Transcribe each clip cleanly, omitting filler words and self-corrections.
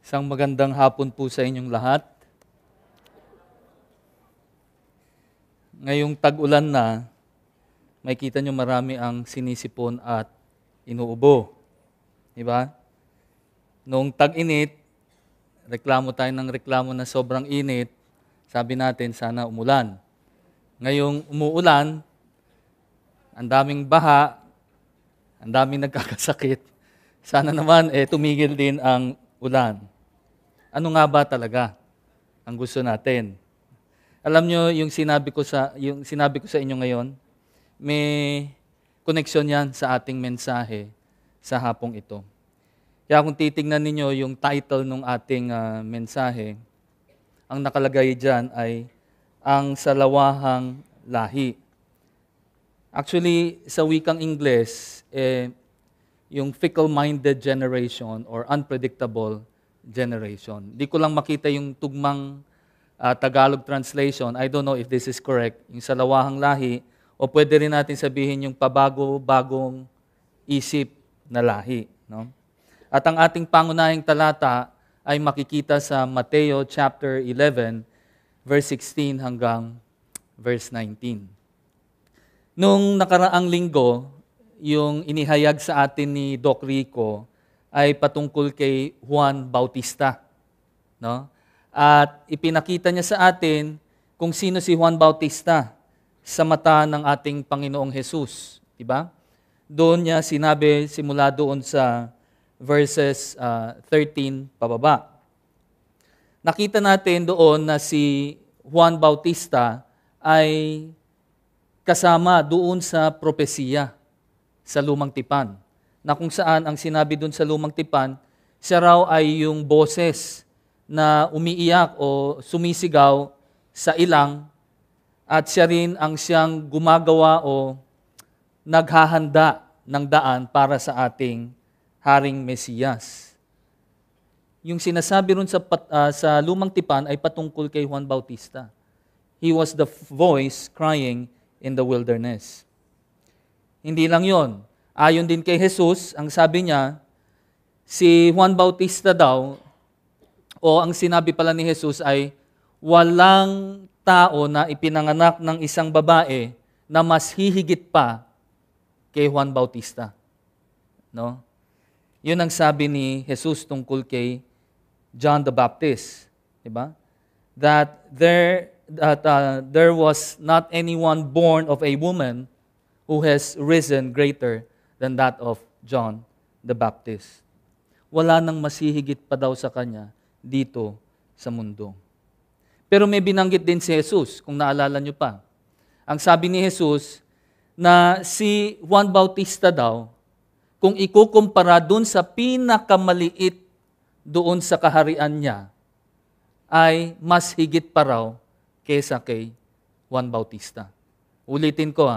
Isang magandang hapon po sa inyong lahat. Ngayong tag-ulan na, makikita nyo marami ang sinisipon at inuubo. Diba? Noong tag-init, reklamo tayo ng reklamo na sobrang init, sabi natin sana umulan. Ngayong umuulan, ang daming baha, ang daming nagkakasakit. Sana naman tumigil din ang ulan. Ano nga ba talaga ang gusto natin? Alam nyo, yung sinabi ko sa inyo ngayon, may koneksyon yan sa ating mensahe sa hapong ito. Kaya kung titingnan ninyo yung title ng ating mensahe, ang nakalagay dyan ay ang salawahang lahi. Actually, sa wikang Ingles, yung fickle-minded generation or unpredictable generation. Di ko lang makita yung tugmang Tagalog translation. I don't know if this is correct. Yung salawahang lahi, o pwede rin natin sabihin yung pabago-bagong isip na lahi. No? At ang ating pangunahing talata ay makikita sa Mateo chapter 11, verse 16 hanggang verse 19. Nung nakaraang linggo, yung inihayag sa atin ni Doc Rico ay patungkol kay Juan Bautista. No? At ipinakita niya sa atin kung sino si Juan Bautista sa mata ng ating Panginoong Hesus. Diba? Doon niya sinabi simula doon sa verses 13 pababa. Nakita natin doon na si Juan Bautista ay kasama doon sa propesiya sa Lumang Tipan, na kung saan ang sinabi doon sa Lumang Tipan, siya raw ay yung boses na umiiyak o sumisigaw sa ilang at siya rin ang siyang gumagawa o naghahanda ng daan para sa ating Haring Mesiyas. Yung sinasabi ron sa Lumang Tipan ay patungkol kay Juan Bautista. He was the voice crying in the wilderness. Hindi lang yon. Ayon din kay Jesus, ang sabi niya, si Juan Bautista daw, o ang sinabi pala ni Jesus ay, walang tao na ipinanganak ng isang babae na mas hihigit pa kay Juan Bautista. No? Yun ang sabi ni Jesus tungkol kay John the Baptist. Diba? That there was not anyone born of a woman who has risen greater than that of John the Baptist. Wala nang masihigit pa daw sa kanya dito sa mundo. Pero may binanggit din si Jesus, kung naalala nyo pa. Ang sabi ni Jesus na si Juan Bautista daw, kung ikukumpara dun sa pinakamaliit doon sa kaharian niya, ay mas higit pa raw kesa kay Juan Bautista. Ulitin ko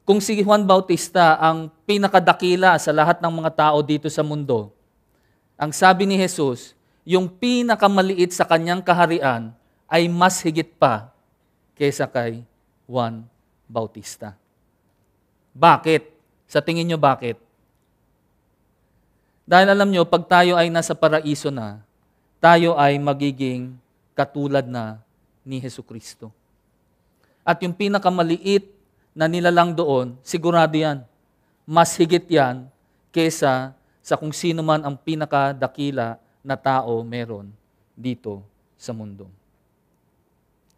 kung si Juan Bautista ang pinakadakila sa lahat ng mga tao dito sa mundo, ang sabi ni Jesus, yung pinakamaliit sa kanyang kaharian ay mas higit pa kaysa kay Juan Bautista. Bakit? Sa tingin nyo bakit? Dahil alam nyo, pag tayo ay nasa paraiso na, tayo ay magiging katulad na ni Jesucristo. At yung pinakamaliit na nilalang doon, sigurado yan. Mas higit yan kesa sa kung sino man ang pinakadakila na tao meron dito sa mundo.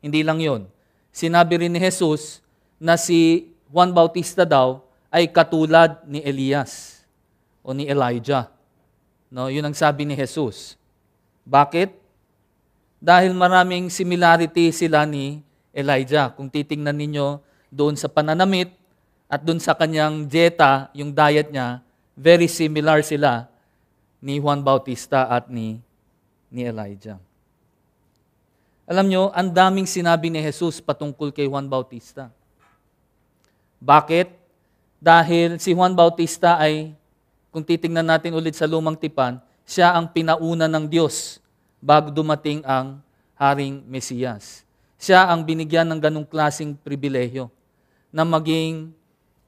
Hindi lang yon. Sinabi rin ni Jesus na si Juan Bautista daw ay katulad ni Elias o ni Elijah. No, yun ang sabi ni Jesus. Bakit? Dahil maraming similarity sila ni Elijah. Kung titingnan ninyo doon sa pananamit at doon sa kanyang dieta, yung diet niya, very similar sila ni Juan Bautista at ni Elijah. Alam nyo, ang daming sinabi ni Jesus patungkol kay Juan Bautista. Bakit? Dahil si Juan Bautista ay, kung titingnan natin ulit sa Lumang Tipan, siya ang pinauna ng Diyos bago dumating ang Haring Mesiyas. Siya ang binigyan ng ganong klaseng pribilehyo na maging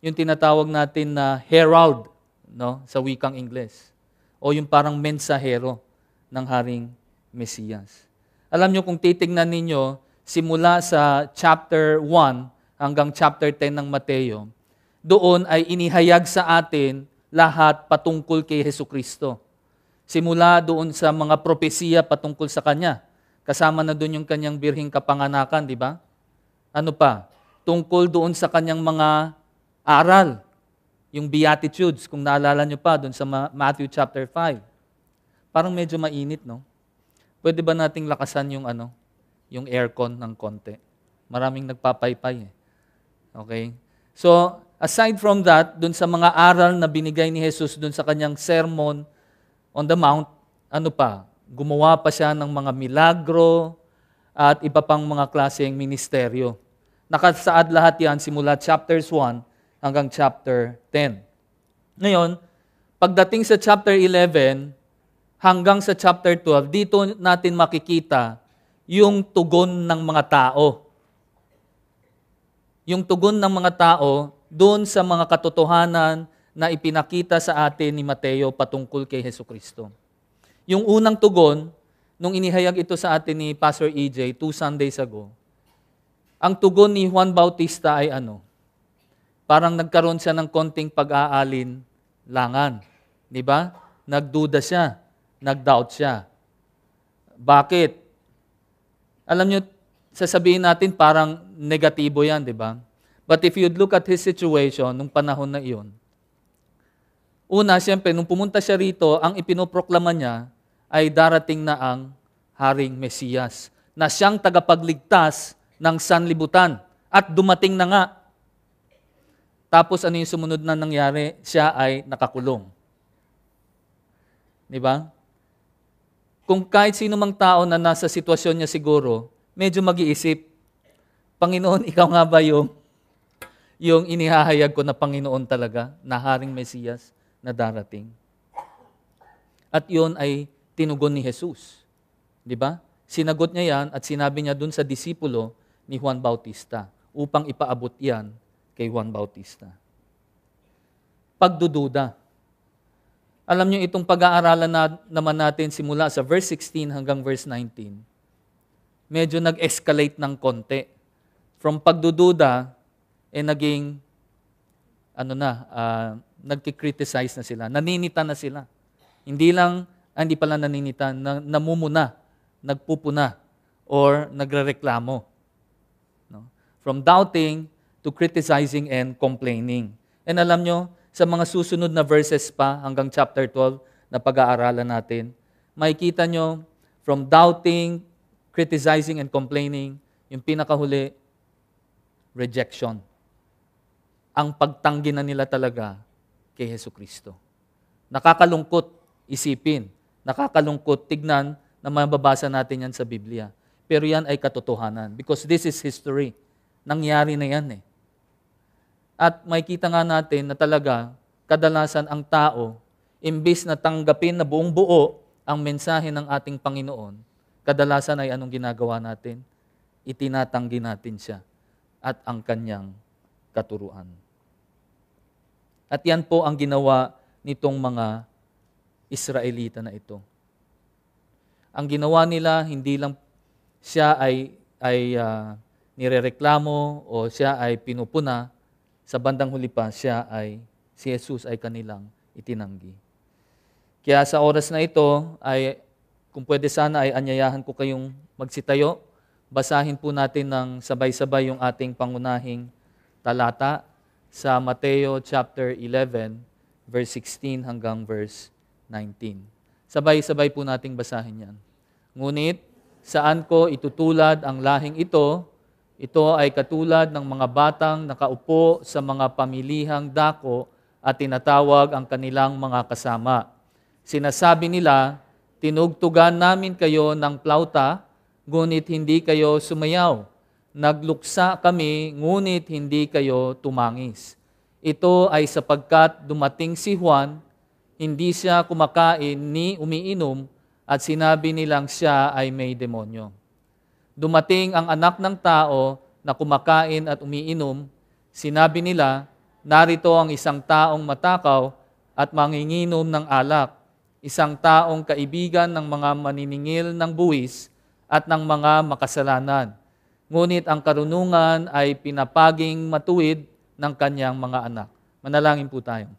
yung tinatawag natin na herald, no, sa wikang Ingles. O yung parang mensahero ng Haring Mesiyas. Alam nyo, kung titignan ninyo, simula sa chapter 1 hanggang chapter 10 ng Mateo, doon ay inihayag sa atin lahat patungkol kay Hesukristo. Simula doon sa mga propesiya patungkol sa Kanya. Kasama na doon yung Kanyang birhing kapanganakan, di ba? Ano pa? Tungkol doon sa Kanyang mga aral. Yung Beatitudes, kung naalala nyo pa, doon sa Matthew chapter 5. Parang medyo mainit, no? Pwede ba nating lakasan yung aircon ng konti? Maraming nagpapaypay eh. Okay? So, aside from that, doon sa mga aral na binigay ni Jesus doon sa Kanyang sermon on the mount, ano pa? Gumawa pa siya ng mga milagro at iba pang mga klaseng ministeryo. Nakasaad lahat yan simula chapters 1 hanggang chapter 10. Ngayon, pagdating sa chapter 11 hanggang sa chapter 12, dito natin makikita yung tugon ng mga tao. Yung tugon ng mga tao doon sa mga katotohanan na ipinakita sa atin ni Mateo patungkol kay Hesukristo. Yung unang tugon, nung inihayag ito sa atin ni Pastor EJ 2 Sundays ago, ang tugon ni Juan Bautista ay parang nagkaroon siya ng konting pag-aalin-langan. Di ba? Nagduda siya. Nag-doubt siya. Bakit? Alam nyo, sasabihin natin parang negatibo yan, di ba? But if you'd look at his situation nung panahon na iyon, una, siyempre, nung pumunta siya rito, ang ipinoproklama niya ay darating na ang Haring Mesiyas, na siyang tagapagligtas ng sanlibutan. At dumating na nga. Tapos ano yung sumunod na nangyari? Siya ay nakakulong. Di ba? Kung kahit sino mang tao na nasa sitwasyon niya siguro, medyo mag-iisip, Panginoon, ikaw nga ba yung inihahayag ko na Panginoon talaga, na Haring Mesiyas na darating? At yun ay tinugon ni Jesus. Di ba? Sinagot niya yan at sinabi niya dun sa disipulo ni Juan Bautista upang ipaabot yan kay Juan Bautista. Pagdududa. Alam niyo itong pag-aaralan naman natin simula sa verse 16 hanggang verse 19, medyo nag-escalate ng konti. From pagdududa, naging, nagkikriticize na sila. Naninita na sila. Hindi pala naninita, namumuna, nagpupuna, or nagrereklamo. No? From doubting to criticizing and complaining. And alam nyo, sa mga susunod na verses pa hanggang chapter 12 na pag-aaralan natin, makikita nyo from doubting, criticizing, and complaining, yung pinakahuli, rejection. Ang pagtanggi na nila talaga kay Hesukristo. Nakakalungkot isipin, nakakalungkot tignan na mababasa natin yan sa Biblia. Pero yan ay katotohanan because this is history. Nangyari na yan eh. At makikita nga natin na talaga, kadalasan ang tao, imbis na tanggapin na buong buo ang mensahe ng ating Panginoon, kadalasan ay anong ginagawa natin? Itinatanggi natin siya at ang kanyang katuruan. At yan po ang ginawa nitong mga Israelita na ito. Ang ginawa nila, hindi lang siya ay nirereklamo o siya ay pinupuna, sa bandang huli pa, si Jesus ay kanilang itinanggi. Kaya sa oras na ito, ay kung pwede sana ay anyayahan ko kayong magsitayo. Basahin po natin ng sabay-sabay yung ating pangunahing talata sa Mateo chapter 11, verse 16 hanggang verse 19. Sabay-sabay po nating basahin yan. Ngunit, saan ko itutulad ang lahing ito? Ito ay katulad ng mga batang nakaupo sa mga pamilihang dako at tinatawag ang kanilang mga kasama. Sinasabi nila, tinugtugan namin kayo ng plauta, ngunit hindi kayo sumayaw. Nagluksa kami, ngunit hindi kayo tumangis. Ito ay sapagkat dumating si Juan, hindi siya kumakain ni umiinom, at sinabi nilang siya ay may demonyo. Dumating ang anak ng tao na kumakain at umiinom, sinabi nila, narito ang isang taong matakaw at manginginom ng alak, isang taong kaibigan ng mga maniningil ng buwis at ng mga makasalanan. Ngunit ang karunungan ay pinapaging matuwid ng kanyang mga anak. Manalangin po tayo.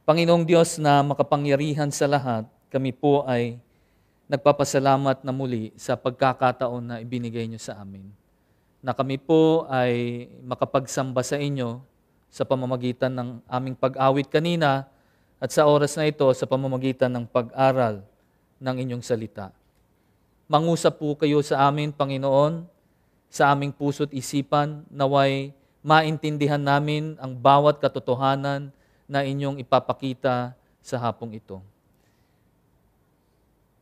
Panginoong Diyos na makapangyarihan sa lahat, kami po ay nagpapasalamat na muli sa pagkakataon na ibinigay niyo sa amin. Na kami po ay makapagsamba sa inyo sa pamamagitan ng aming pag-awit kanina at sa oras na ito sa pamamagitan ng pag-aral ng inyong salita. Mangusap po kayo sa amin, Panginoon, sa aming puso't isipan, naway maintindihan namin ang bawat katotohanan na inyong ipapakita sa hapong ito.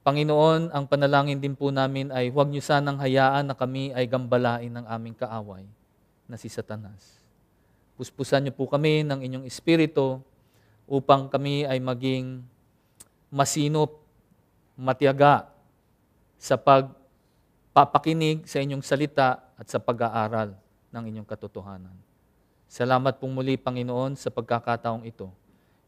Panginoon, ang panalangin din po namin ay huwag niyo sanang hayaan na kami ay gambalain ng aming kaaway na si Satanas. Puspusan niyo po kami ng inyong espiritu upang kami ay maging masinop, matiyaga sa pagpapakinig sa inyong salita at sa pag-aaral ng inyong katotohanan. Salamat pong muli, Panginoon, sa pagkakataong ito.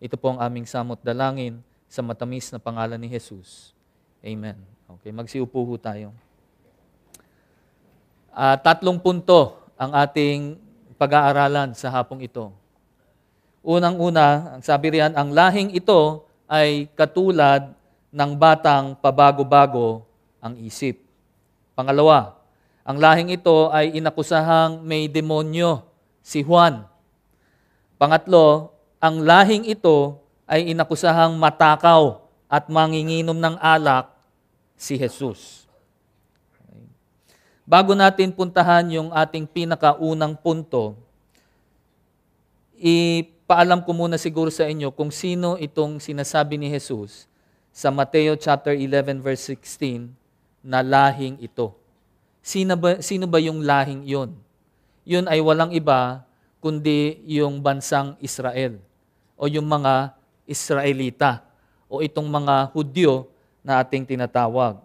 Ito po ang aming samot dalangin sa matamis na pangalan ni Jesus. Amen. Okay, magsiupo ho tayo. 3 punto ang ating pag-aaralan sa hapong ito. Unang-una, ang sabi riyan, ang lahing ito ay katulad ng batang pabago-bago ang isip. Pangalawa, ang lahing ito ay inakusahang may demonyo, si Juan. Pangatlo, ang lahing ito ay inakusahang matakaw at manginginom ng alak, si Jesus. Okay. Bago natin puntahan yung ating pinakaunang punto, ipaalam ko muna siguro sa inyo kung sino itong sinasabi ni Jesus sa Mateo chapter 11 verse 16 na lahing ito. Sino ba yung lahing yon? Yun ay walang iba kundi yung bansang Israel o yung mga Israelita o itong mga Hudyo na ating tinatawag.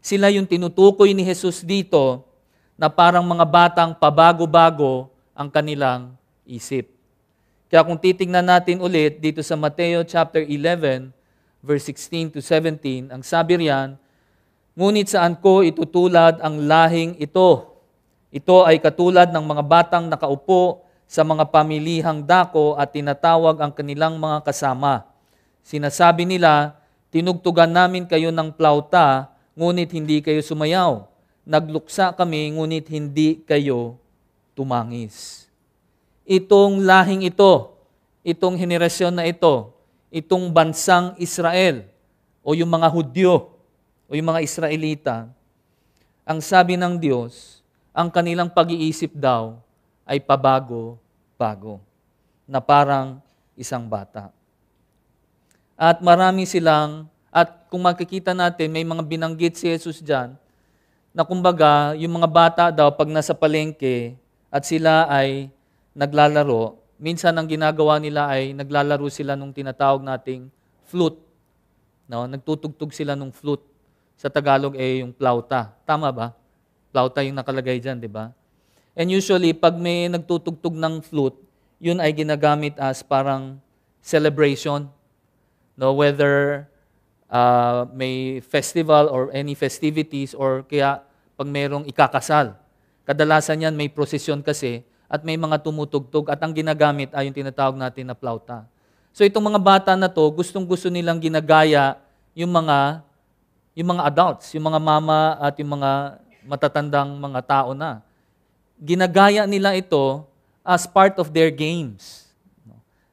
Sila yung tinutukoy ni Jesus dito na parang mga batang pabago-bago ang kanilang isip. Kaya kung titingnan natin ulit dito sa Mateo chapter 11 verse 16 to 17, ang sabi riyan, ngunit saan ko itutulad ang lahing ito? Ito ay katulad ng mga batang nakaupo sa mga pamilihang dako at tinatawag ang kanilang mga kasama. Sinasabi nila, tinugtugan namin kayo ng plauta, ngunit hindi kayo sumayaw. Nagluksa kami, ngunit hindi kayo tumangis. Itong lahing ito, itong henerasyon na ito, itong bansang Israel o yung mga Hudyo o yung mga Israelita, ang sabi ng Diyos, ang kanilang pag-iisip daw ay pabago-bago, na parang isang bata. At marami silang, at kung makikita natin, may mga binanggit si Jesus dyan, na kumbaga, yung mga bata daw, pag nasa palengke, at sila ay naglalaro, minsan ang ginagawa nila ay naglalaro sila nung tinatawag nating flute. No? Nagtutugtog sila nung flute. Sa Tagalog yung plauta. Tama ba? Plauta yung nakalagay dyan, di ba? And usually, pag may nagtutugtog ng flute, yun ay ginagamit as parang celebration. No? Whether may festival or any festivities or kaya pag mayroong ikakasal. Kadalasan yan may prosesyon kasi at may mga tumutugtog at ang ginagamit ay yung tinatawag natin na plauta. So itong mga bata na to, gustong-gusto nilang ginagaya yung mga adults, yung mga mama at yung mga matatandang mga tao na. Ginagaya nila ito as part of their games.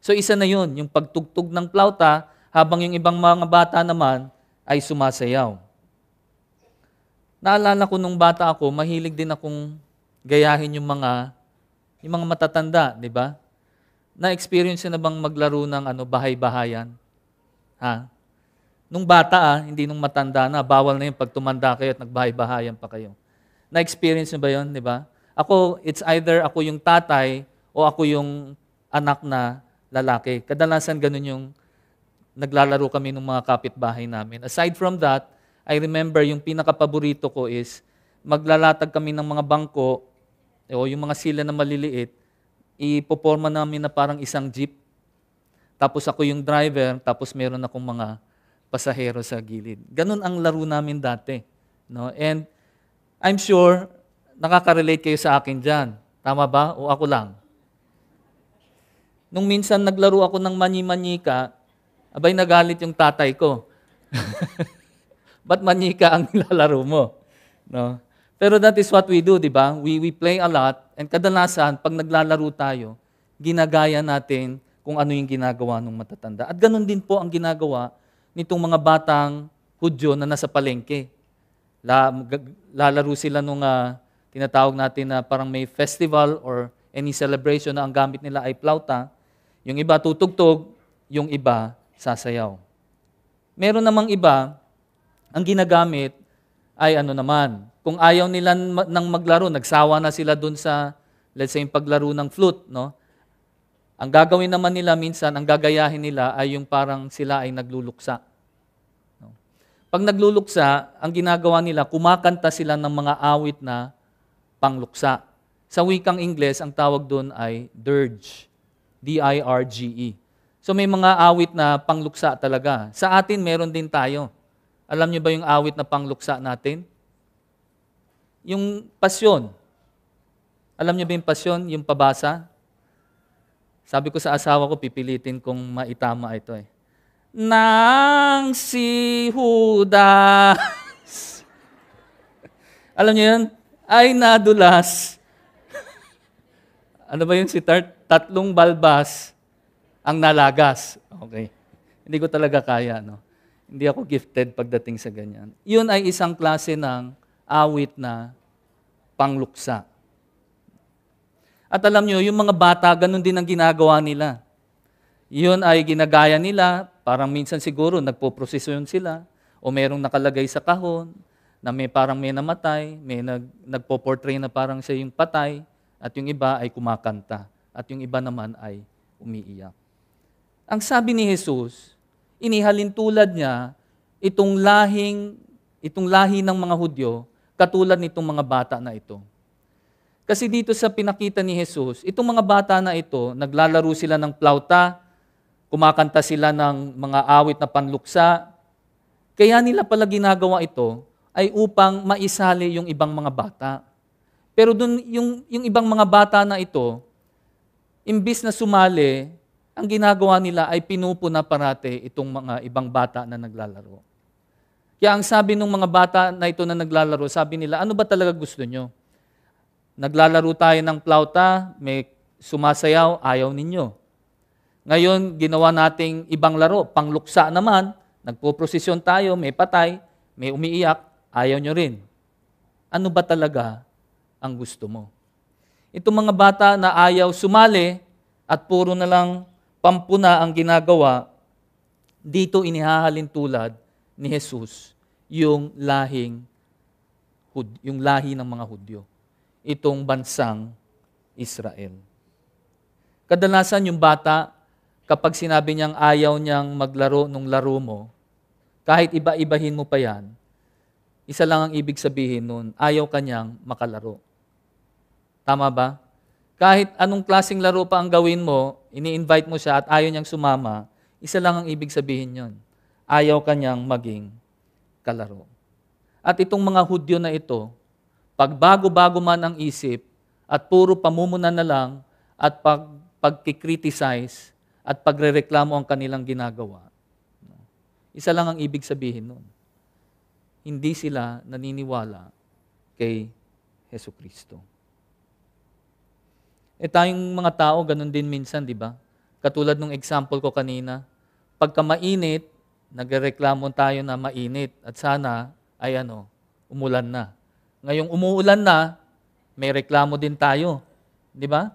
So isa na yun, yung pagtugtog ng plauta habang yung ibang mga bata naman ay sumasayaw. Naalala ko nung bata ako, mahilig din akong gayahin yung mga matatanda, di ba? Na-experience na bang maglaro ng bahay-bahayan? Ha? Nung bata hindi nung matanda na, bawal na yun pag tumanda kayo at nagbahay-bahayan pa kayo. Na-experience nyo ba yun, di ba? Ako, it's either ako yung tatay o ako yung anak na lalaki. Kadalasan ganun yung naglalaro kami ng mga kapitbahay namin. Aside from that, I remember yung pinakapaborito ko is maglalatag kami ng mga bangko o yung mga sila na maliliit, ipoporma namin na parang isang jeep. Tapos ako yung driver, tapos meron akong mga pasahero sa gilid. Ganun ang laro namin dati. No? And I'm sure, nakaka-relate kayo sa akin dyan. Tama ba? O ako lang? Nung minsan naglaro ako ng manyi-manyika, abay nagalit yung tatay ko. Ba't manyika ang nilalaro mo? No? Pero that is what we do, di ba? We play a lot, and kadalasan, pag naglalaro tayo, ginagaya natin kung ano yung ginagawa ng matatanda. At ganun din po ang ginagawa nitong mga batang Hudyo na nasa palengke. Lalaro sila nung tinatawag natin na parang may festival or any celebration na ang gamit nila ay plauta. Yung iba tutugtog, yung iba sasayaw. Meron namang iba, ang ginagamit ay ano naman, kung ayaw nila nang maglaro, nagsawa na sila dun sa, let's say, yung paglaro ng flute, no? Ang gagawin naman nila minsan, ang gagayahin nila ay yung parang sila ay nagluluksa. No? Pag nagluluksa, ang ginagawa nila, kumakanta sila ng mga awit na pangluksa. Sa wikang Ingles, ang tawag doon ay dirge. D-I-R-G-E. So may mga awit na pangluksa talaga. Sa atin, meron din tayo. Alam niyo ba yung awit na pangluksa natin? Yung pasyon. Alam niyo ba yung pasyon, yung pabasa? Sabi ko sa asawa ko, pipilitin kong maitama ito eh. Nang si Judas. Alam niyo yun? Ay nadulas. Ano ba yun si tatlong balbas ang nalagas. Okay. Hindi ko talaga kaya, no? Hindi ako gifted pagdating sa ganyan. Yun ay isang klase ng awit na pangluksa. At alam nyo, yung mga bata, ganun din ang ginagawa nila. Yun ay ginagaya nila, parang minsan siguro nagpo-prosesyon sila, o merong nakalagay sa kahon, na parang may namatay, may nagpo-portray na parang siya yung patay, at yung iba ay kumakanta, at yung iba naman ay umiiyak. Ang sabi ni Jesus, inihalin tulad niya itong lahi ng mga Hudyo, katulad nitong mga bata na ito. Kasi dito sa pinakita ni Jesus, itong mga bata na ito, naglalaro sila ng plauta, kumakanta sila ng mga awit na panluksa. Kaya nila pala ginagawa ito ay upang maisali yung ibang mga bata. Pero dun, yung ibang mga bata na ito, imbis na sumali, ang ginagawa nila ay pinupuna parate itong mga ibang bata na naglalaro. Kaya ang sabi ng mga bata na ito na naglalaro, sabi nila, ano ba talaga gusto nyo? Naglalaro tayo ng plauta, may sumasayaw, ayaw ninyo. Ngayon, ginawa nating ibang laro, pangluksa naman, nagpo-prosesyon tayo, may patay, may umiiyak, ayaw nyo rin. Ano ba talaga ang gusto mo? Itong mga bata na ayaw sumali at puro na lang pampuna ang ginagawa, dito inihahalin tulad ni Jesus yung lahi ng mga Hudyo, itong bansang Israel. Kadalasan yung bata, kapag sinabi niyang ayaw niyang maglaro nung laro mo, kahit iba-ibahin mo pa yan, isa lang ang ibig sabihin nun, ayaw kanyang makalaro. Tama ba? Kahit anong klaseng laro pa ang gawin mo, ini-invite mo siya at ayaw niyang sumama, isa lang ang ibig sabihin yon. Ayaw kanyang maging kalaro. At itong mga Hudyo na ito, pag bago-bago man ang isip at puro pamumuna na lang at pagkikriticize at pagrereklamo ang kanilang ginagawa, isa lang ang ibig sabihin nun. Hindi sila naniniwala kay Hesukristo. Tayong mga tao, ganun din minsan, di ba? Katulad nung example ko kanina, pagka mainit, nagreklamo tayo na mainit at sana ay umulan na. Ngayong umuulan na, may reklamo din tayo. Di ba?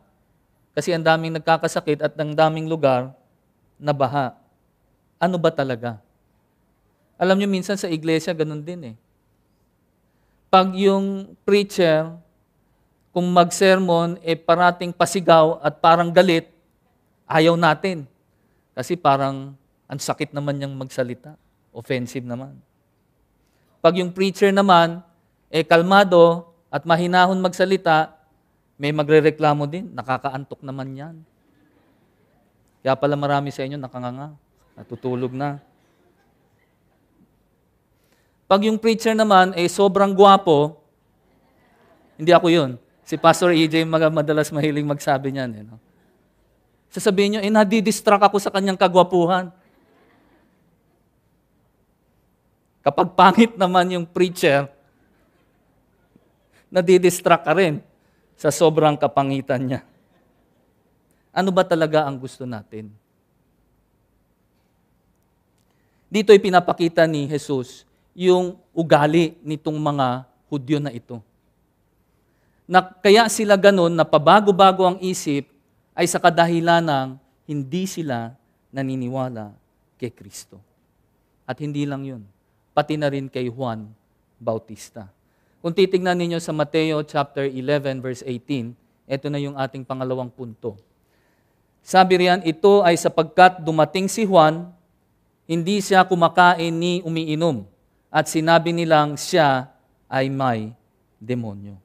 Kasi ang daming nagkakasakit at ang daming lugar na baha. Ano ba talaga? Alam nyo, minsan sa iglesia, ganun din eh. Pag yung preacher, kung mag-sermon, parating pasigaw at parang galit, ayaw natin. Kasi parang ang sakit naman niyang magsalita. Offensive naman. Pag yung preacher naman, kalmado at mahinahon magsalita, may magrereklamo din, nakakaantok naman yan. Kaya pala marami sa inyo nakanganga, natutulog na. Pag yung preacher naman ay sobrang gwapo, hindi ako yun. Si Pastor EJ madalas mahiling magsabi niyan. No? Sasabihin niyo, nadidistract ako sa kanyang kagwapuhan. Kapag pangit naman yung preacher, nadidistract ka rin sa sobrang kapangitan niya. Ano ba talaga ang gusto natin? Dito ay pinapakita ni Jesus yung ugali nitong mga Hudyo na ito. Na kaya sila ganun na pabago-bago ang isip ay sa kadahilan ng hindi sila naniniwala kay Kristo. At hindi lang yun, pati na rin kay Juan Bautista. Kung titignan ninyo sa Mateo chapter 11 verse 18, ito na yung ating pangalawang punto. Sabi riyan, ito ay sapagkat dumating si Juan, hindi siya kumakain ni umiinom, at sinabi nilang siya ay may demonyo.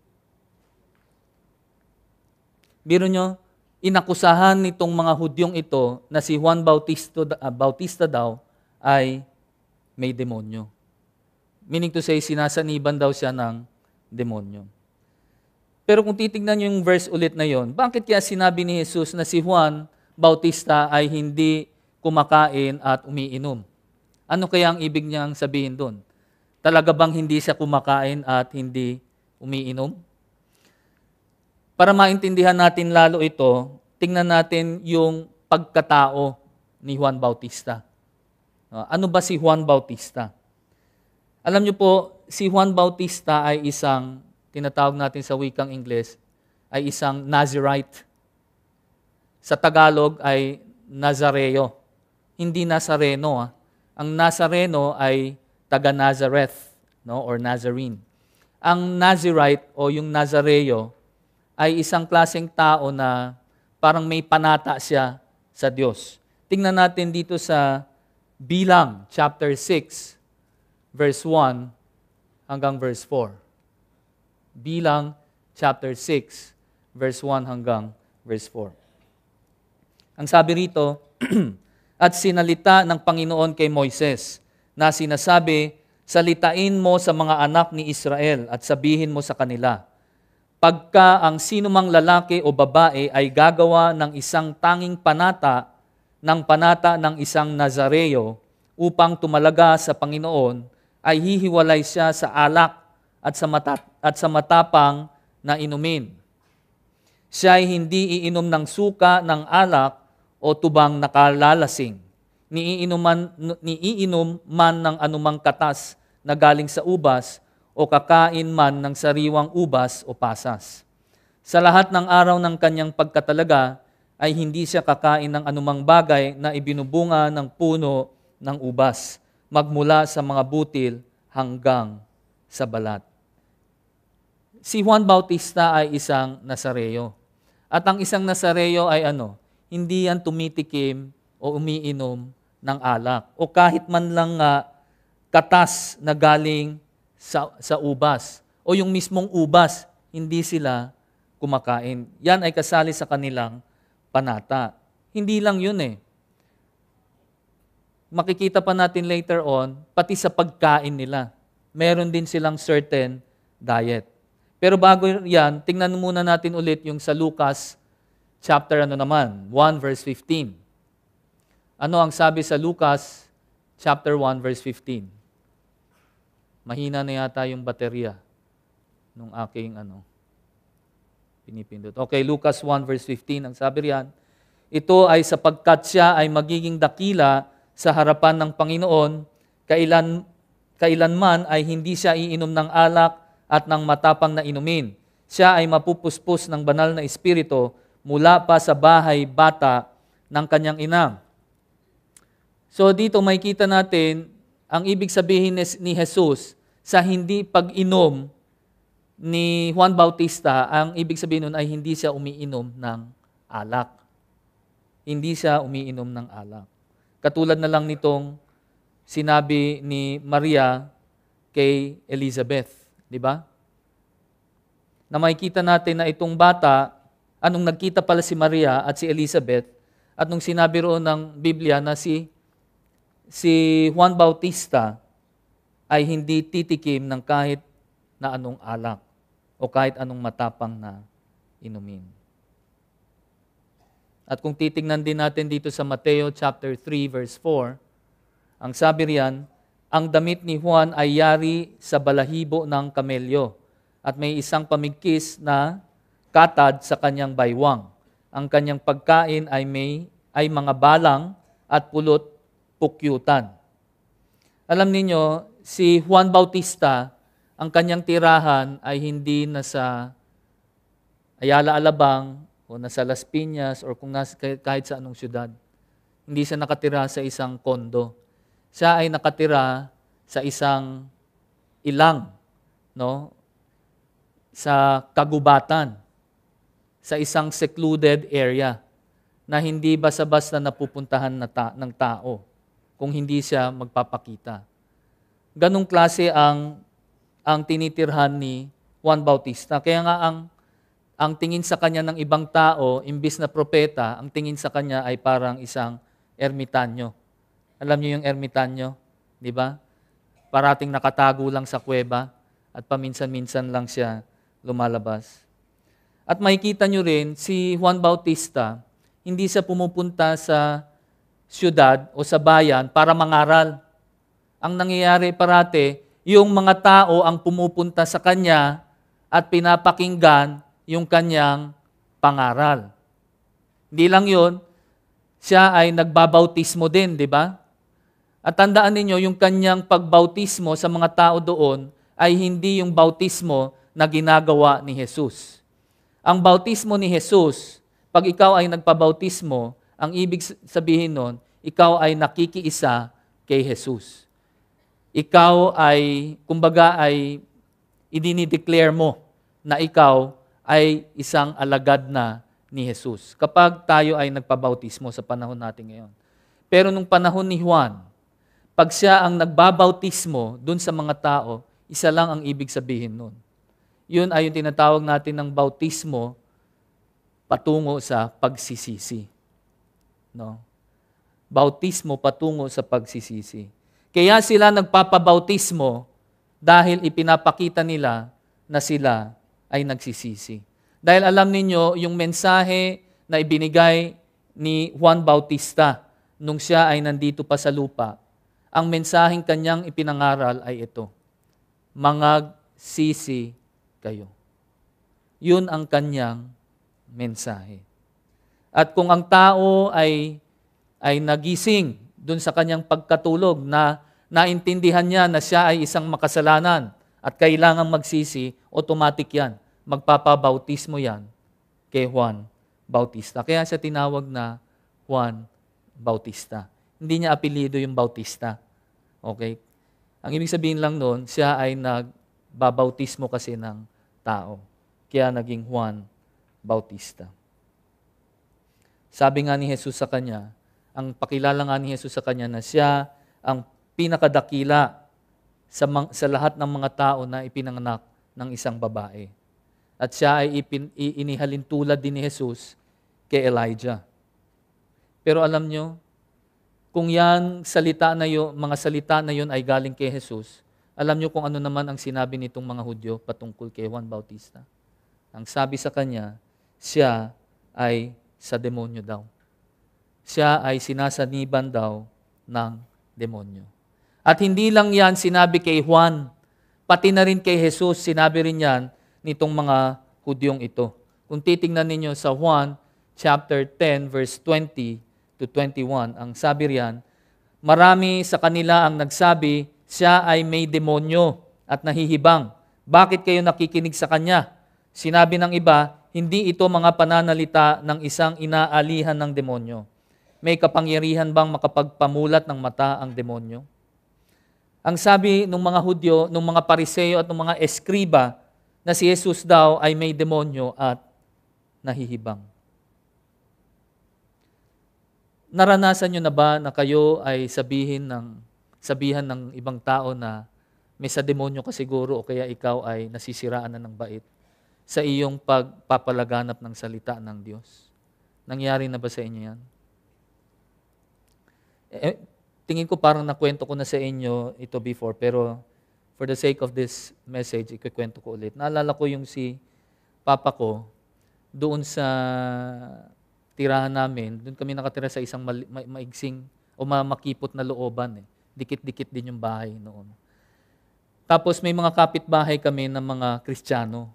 Biro nyo, inakusahan nitong mga Hudyong ito na si Juan Bautista daw ay may demonyo. Meaning to say, sinasaniban daw siya ng demonyo. Pero kung titignan nyo yung verse ulit na yon, bakit kaya sinabi ni Jesus na si Juan Bautista ay hindi kumakain at umiinom? Ano kaya ang ibig niyang sabihin doon? Talaga bang hindi siya kumakain at hindi umiinom? Para maintindihan natin lalo ito, tingnan natin yung pagkatao ni Juan Bautista. Ano ba si Juan Bautista? Alam niyo po, si Juan Bautista ay isang, tinatawag natin sa wikang Ingles, ay isang Nazirite. Sa Tagalog ay Nazareo. Hindi Nazareno. Ang Nazareno ay taga-Nazareth, no, or Nazarene. Ang Nazirite o yung Nazareo ay isang klaseng tao na parang may panata siya sa Diyos. Tingnan natin dito sa Bilang, chapter 6, verse 1 hanggang verse 4. Bilang, chapter 6, verse 1 hanggang verse 4. Ang sabi rito, at sinalita ng Panginoon kay Moises, na sinasabi, salitain mo sa mga anak ni Israel at sabihin mo sa kanila, pagka ang sinumang lalaki o babae ay gagawa ng isang tanging panata ng isang Nazareo upang tumalaga sa Panginoon, ay hihiwalay siya sa alak at sa matapang na inumin. Siya ay hindi iinom ng suka ng alak o tubang nakalalasing. Niiinom man ng anumang katas na galing sa ubas o kakain man ng sariwang ubas o pasas. Sa lahat ng araw ng kanyang pagkatalaga ay hindi siya kakain ng anumang bagay na ibinubunga ng puno ng ubas, magmula sa mga butil hanggang sa balat. Si Juan Bautista ay isang Nazareo. At ang isang Nazareo ay hindi yan tumitikim o umiinom ng alak o kahit man lang katas na galing sa ubas o yung mismong ubas, hindi sila kumakain. Yan ay kasali sa kanilang panata. Hindi lang yun Makikita pa natin later on, pati sa pagkain nila. Meron din silang certain diet. Pero bago yan, tingnan muna natin ulit yung sa Lucas chapter 1 verse 15. Ano ang sabi sa Lucas chapter 1 verse 15? Mahina na yata yung baterya nung aking pinipindot. Okay, Lucas 1 verse 15, ang sabi riyan, ito ay sapagkat siya ay magiging dakila sa harapan ng Panginoon, kailanman ay hindi siya iinom ng alak at ng matapang na inumin. Siya ay mapupuspos ng banal na espiritu mula pa sa bahay bata ng kanyang ina. So dito makikita natin ang ibig sabihin ni Jesus sa hindi pag-inom ni Juan Bautista, ang ibig sabihin nun ay hindi siya umiinom ng alak. Hindi siya umiinom ng alak. Katulad na lang nitong sinabi ni Maria kay Elizabeth, di ba? Na makikita natin na itong bata, anong nagkita pala si Maria at si Elizabeth, at nung sinabi roon ng Biblia na si Juan Bautista ay hindi titikim ng kahit na anong alak o kahit anong matapang na inumin. At kung titingnan din natin dito sa Mateo chapter 3 verse 4, ang sabi riyan, ang damit ni Juan ay yari sa balahibo ng kamelyo at may isang pamigkis na katad sa kanyang baywang. Ang kanyang pagkain ay mga balang at pulot pukyutan. Alam niyo, si Juan Bautista, ang kanyang tirahan ay hindi nasa Ayala Alabang o nasa Las Piñas o kung kahit sa anong syudad. Hindi siya nakatira sa isang kondo. Siya ay nakatira sa isang ilang, no? Sa kagubatan, sa isang secluded area na hindi basta-basta napupuntahan ng tao kung hindi siya magpapakita. Ganong klase ang tinitirhan ni Juan Bautista. Kaya nga ang tingin sa kanya ng ibang tao, imbis na propeta, ang tingin sa kanya ay parang isang ermitanyo. Alam niyo yung ermitanyo, di ba? Parating nakatago lang sa kuweba at paminsan-minsan lang siya lumalabas. At makikita niyo rin, si Juan Bautista, hindi siya pumupunta sa syudad o sa bayan para mangaral. Ang nangyayari parate, yung mga tao ang pumupunta sa kanya at pinapakinggan yung kanyang pangaral. Hindi lang yun, siya ay nagbabautismo din, di ba? At tandaan ninyo, yung kanyang pagbautismo sa mga tao doon ay hindi yung bautismo na ginagawa ni Jesus. Ang bautismo ni Jesus, pag ikaw ay nagpabautismo, ang ibig sabihin nun, ikaw ay nakikiisa kay Jesus. Ikaw ay, kumbaga ay idinideclare mo na ikaw ay isang alagad na ni Jesus. Kapag tayo ay nagpabautismo sa panahon natin ngayon. Pero nung panahon ni Juan, pag siya ang nagbabautismo dun sa mga tao, isa lang ang ibig sabihin nun. Yun ay yung tinatawag natin ng bautismo patungo sa pagsisisi. No? Bautismo patungo sa pagsisisi. Kaya sila nagpapabautismo dahil ipinapakita nila na sila ay nagsisisi. Dahil alam ninyo, yung mensahe na ibinigay ni Juan Bautista nung siya ay nandito pa sa lupa, ang mensaheng kanyang ipinangaral ay ito, magsisi kayo. Yun ang kanyang mensahe. At kung ang tao ay nagising dun sa kanyang pagkatulog na naintindihan niya na siya ay isang makasalanan at kailangang magsisi, automatic yan. Magpapabautismo yan kay Juan Bautista. Kaya siya tinawag na Juan Bautista. Hindi niya apelido yung Bautista. Okay? Ang ibig sabihin lang noon, siya ay nagbabautismo kasi ng tao. Kaya naging Juan Bautista. Sabi nga ni Jesus sa kanya, ang pakilala nga ni Jesus sa kanya na siya ang pinakadakila sa lahat ng mga tao na ipinanganak ng isang babae. At siya ay inihalin tulad din ni Jesus kay Elijah. Pero alam nyo, kung yan mga salita na yun ay galing kay Jesus, alam nyo kung ano naman ang sinabi nitong mga Hudyo patungkol kay Juan Bautista? Ang sabi sa kanya, siya ay sa demonyo daw. Siya ay sinasaniban daw ng demonyo. At hindi lang yan sinabi kay Juan, pati na rin kay Jesus, sinabi rin yan nitong mga Hudyong ito. Kung titingnan ninyo sa Juan chapter 10 verse 20 to 21, ang sabi riyan, marami sa kanila ang nagsabi, siya ay may demonyo at nahihibang. Bakit kayo nakikinig sa kanya? Sinabi ng iba, hindi ito mga pananalita ng isang inaalihan ng demonyo. May kapangyarihan bang makapagpamulat ng mata ang demonyo? Ang sabi ng mga Hudyo, ng mga Pariseo at ng mga Eskriba na si Jesus daw ay may demonyo at nahihibang. Naranasan nyo na ba na kayo ay sabihan ng ibang tao na may sa demonyo ka siguro o kaya ikaw ay nasisiraan na ng bait sa iyong pagpapalaganap ng salita ng Diyos? Nangyari na ba sa inyo yan? Tingin ko parang nakwento ko na sa inyo ito before, pero for the sake of this message, ikukwento ko ulit. Naalala ko yung si Papa ko, doon sa tirahan namin, doon kami nakatira sa isang maigsing o makipot na looban. Dikit-dikit din yung bahay noon. Tapos may mga kapitbahay kami ng mga Kristiyano.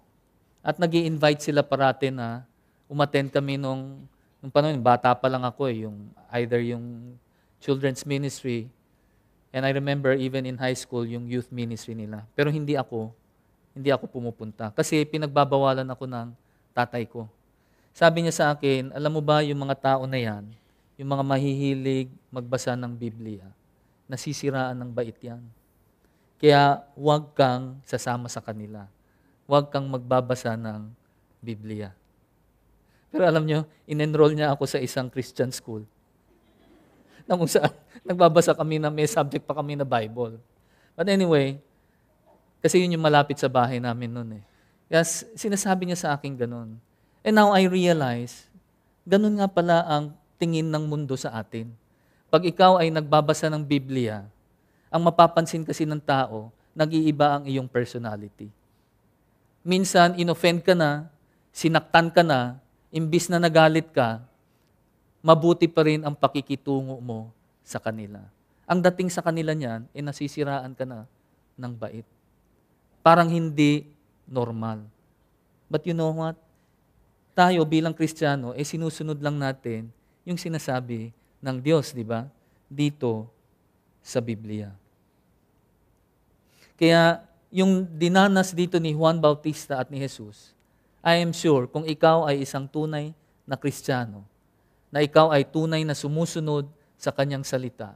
At nag-i-invite sila parate na umattend kami nung panahon, bata pa lang ako either yung children's ministry, and I remember even in high school, yung youth ministry nila. Pero hindi ako pumupunta. Kasi pinagbabawalan ako ng tatay ko. Sabi niya sa akin, alam mo ba yung mga tao na yan, yung mga mahihilig magbasa ng Biblia, nasisiraan ng bait yan. Kaya huwag kang sasama sa kanila. Huwag kang magbabasa ng Biblia. Pero alam nyo, in-enroll niya ako sa isang Christian school. Na kung saan, nagbabasa kami na may subject pa kami na Bible. But anyway, kasi yun yung malapit sa bahay namin noon Kaya sinasabi niya sa akin ganun. And now I realize, ganun nga pala ang tingin ng mundo sa atin. Pag ikaw ay nagbabasa ng Biblia, ang mapapansin kasi ng tao, nag-iiba ang iyong personality. Minsan, inoffend ka na, sinaktan ka na, imbis na nagalit ka, mabuti pa rin ang pakikitungo mo sa kanila. Ang dating sa kanila niyan, nasisiraan ka na ng bait. Parang hindi normal. But you know what? Tayo bilang Kristiyano, sinusunod lang natin yung sinasabi ng Diyos, di ba? Dito sa Biblia. Kaya yung dinanas dito ni Juan Bautista at ni Jesus, I am sure kung ikaw ay isang tunay na Kristiyano, na ikaw ay tunay na sumusunod sa kanyang salita,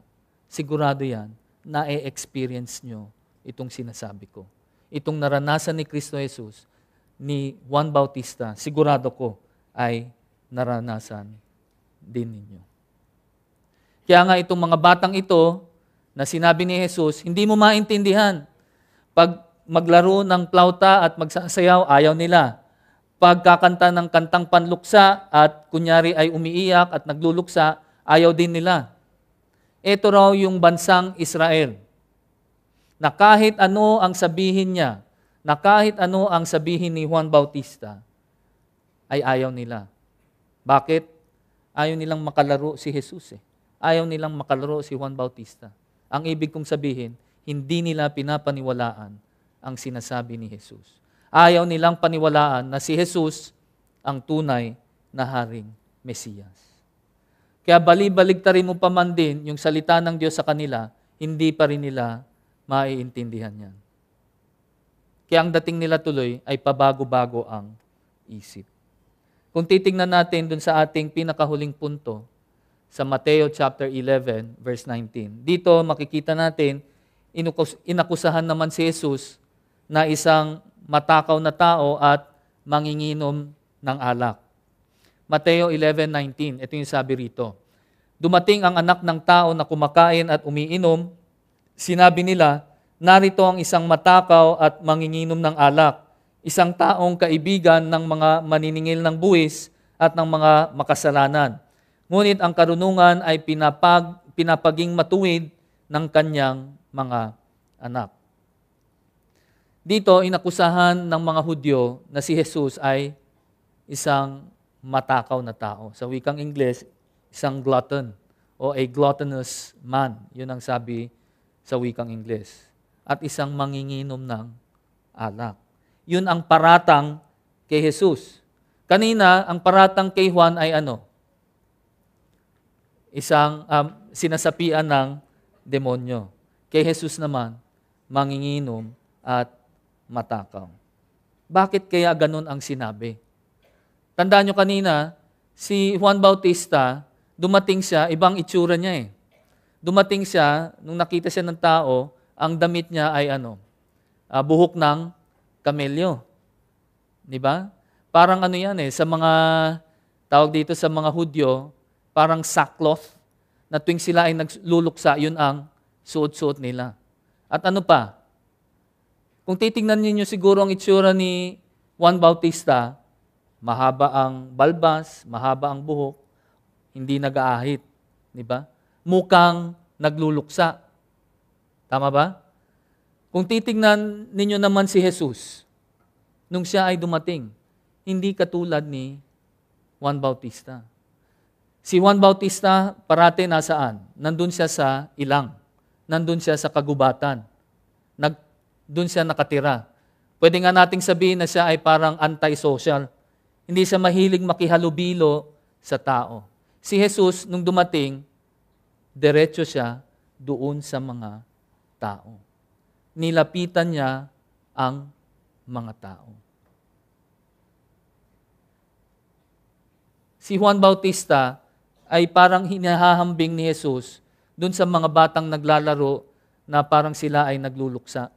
sigurado yan, na-experience nyo itong sinasabi ko. Itong naranasan ni Kristo Jesus, ni Juan Bautista, sigurado ko ay naranasan din ninyo. Kaya nga itong mga batang ito, na sinabi ni Jesus, hindi mo maintindihan. Pag maglaro ng plauta at magsasayaw, ayaw nila. Pagkakanta ng kantang panluksa at kunyari ay umiiyak at nagluluksa, ayaw din nila. Ito raw yung bansang Israel, na kahit ano ang sabihin niya, na kahit ano ang sabihin ni Juan Bautista, ay ayaw nila. Bakit? Ayaw nilang makalaro si Jesus. Ayaw nilang makalaro si Juan Bautista. Ang ibig kong sabihin, hindi nila pinapaniwalaan ang sinasabi ni Jesus. Ayaw nilang paniwalaan na si Jesus ang tunay na Haring Mesiyas. Kaya bali-baligtarin mo pa man din yung salita ng Diyos sa kanila, hindi pa rin nila maiintindihan yan. Kaya ang dating nila tuloy ay pabago-bago ang isip. Kung titingnan natin dun sa ating pinakahuling punto, sa Mateo chapter 11, verse 19. Dito makikita natin, inakusahan naman si Jesus na isang matakaw na tao at manginginom ng alak. Mateo 11:19, ito yung sabi rito. Dumating ang anak ng tao na kumakain at umiinom, sinabi nila, narito ang isang matakaw at manginginom ng alak, isang taong kaibigan ng mga maniningil ng buwis at ng mga makasalanan. Ngunit ang karunungan ay pinapaging matuwid ng kanyang mga anak. Dito, inakusahan ng mga Hudyo na si Jesus ay isang matakaw na tao. Sa wikang Ingles, isang glutton o a gluttonous man. Yun ang sabi sa wikang Ingles. At isang manginginom ng alak. Yun ang paratang kay Jesus. Kanina, ang paratang kay Juan ay ano? Isang sinasapian ng demonyo. Kay Jesus naman, manginginom at matakaw. Bakit kaya ganun ang sinabi? Tandaan nyo kanina, si Juan Bautista, dumating siya, ibang itsura niya Dumating siya, nung nakita siya ng tao, ang damit niya ay buhok ng kamelyo. Di ba? Parang yan sa mga, tawag dito sa mga Hudyo, parang sackcloth, na tuwing sila ay nagluluksa, yun ang suot-suot nila. At ano pa? Kung titingnan niyo siguro ang itsura ni Juan Bautista, mahaba ang balbas, mahaba ang buhok, hindi nag-aahit. Di ba? Mukhang nagluluksa. Tama ba? Kung titignan ninyo naman si Jesus, nung siya ay dumating, hindi katulad ni Juan Bautista. Si Juan Bautista, parate nasaan? Nandun siya sa ilang. Nandun siya sa kagubatan. Doon siya nakatira. Pwede nga nating sabihin na siya ay parang anti-social. Hindi siya mahilig makihalubilo sa tao. Si Jesus, nung dumating, diretso siya doon sa mga tao. Nilapitan niya ang mga tao. Si Juan Bautista ay parang hinahahambing ni Jesus doon sa mga batang naglalaro na parang sila ay nagluluksa.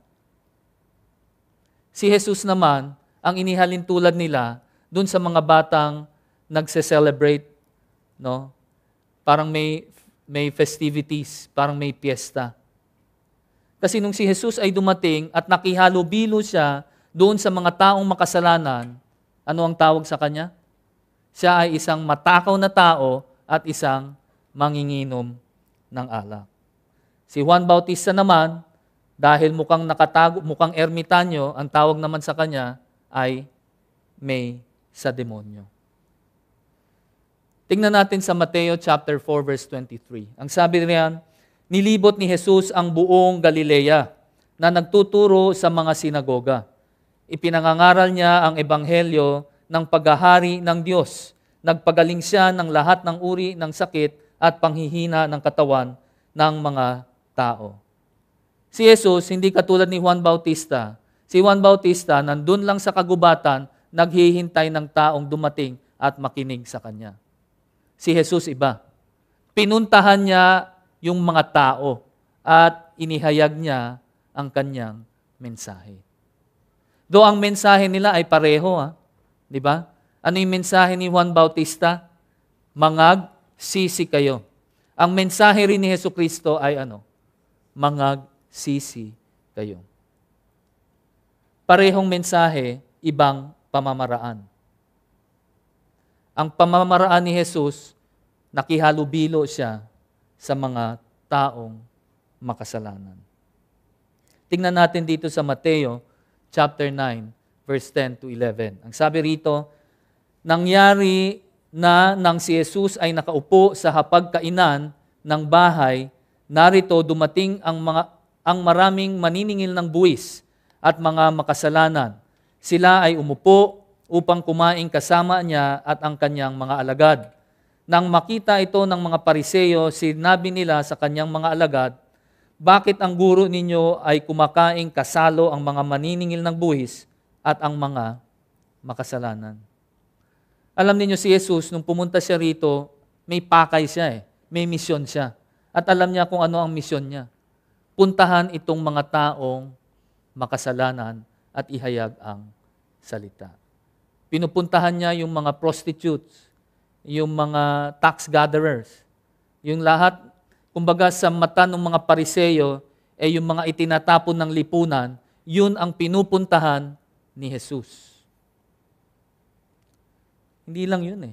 Si Jesus naman, ang inihalin tulad nila doon sa mga batang nagse-celebrate, no? Parang may festivities, parang may piyesta. Kasi nung si Jesus ay dumating at nakihalubilo siya doon sa mga taong makasalanan, ano ang tawag sa kanya? Siya ay isang matakaw na tao at isang manginginom ng alak. Si Juan Bautista naman, dahil mukhang nakatago, mukhang ermitanyo, ang tawag naman sa kanya ay may sa demonyo. Tingnan natin sa Mateo chapter 4 verse 23. Ang sabi riyan, nilibot ni Jesus ang buong Galilea na nagtuturo sa mga sinagoga. Ipinangangaral niya ang ebanghelyo ng paghahari ng Diyos. Nagpagaling siya ng lahat ng uri ng sakit at panghihina ng katawan ng mga tao. Si Jesus, hindi katulad ni Juan Bautista. Si Juan Bautista, nandun lang sa kagubatan, naghihintay ng taong dumating at makinig sa kanya. Si Jesus iba. Pinuntahan niya yung mga tao at inihayag niya ang kanyang mensahe. Though ang mensahe nila ay pareho, di ba? Ano yung mensahe ni Juan Bautista? Mangag-sisi kayo. Ang mensahe rin ni Jesucristo ay ano? Mangag-sisi kayo. Parehong mensahe, ibang pamamaraan. Ang pamamaraan ni Jesus, nakihalubilo siya sa mga taong makasalanan. Tingnan natin dito sa Mateo chapter 9, verse 10 to 11. Ang sabi rito, nangyari na nang si Jesus ay nakaupo sa hapagkainan ng bahay, narito dumating ang maraming maniningil ng buwis at mga makasalanan. Sila ay umupo upang kumain kasama niya at ang kanyang mga alagad. Nang makita ito ng mga Pariseo, sinabi nila sa kanyang mga alagad, bakit ang guro ninyo ay kumakain kasalo ang mga maniningil ng buwis at ang mga makasalanan? Alam niyo si Jesus, nung pumunta siya rito, may pakay siya may misyon siya. At alam niya kung ano ang misyon niya. Puntahan itong mga taong makasalanan at ihayag ang salita. Pinupuntahan niya yung mga prostitutes, yung mga tax gatherers, yung lahat, kumbaga sa mata ng mga Pariseo, yung mga itinatapon ng lipunan, yun ang pinupuntahan ni Jesus. Hindi lang yun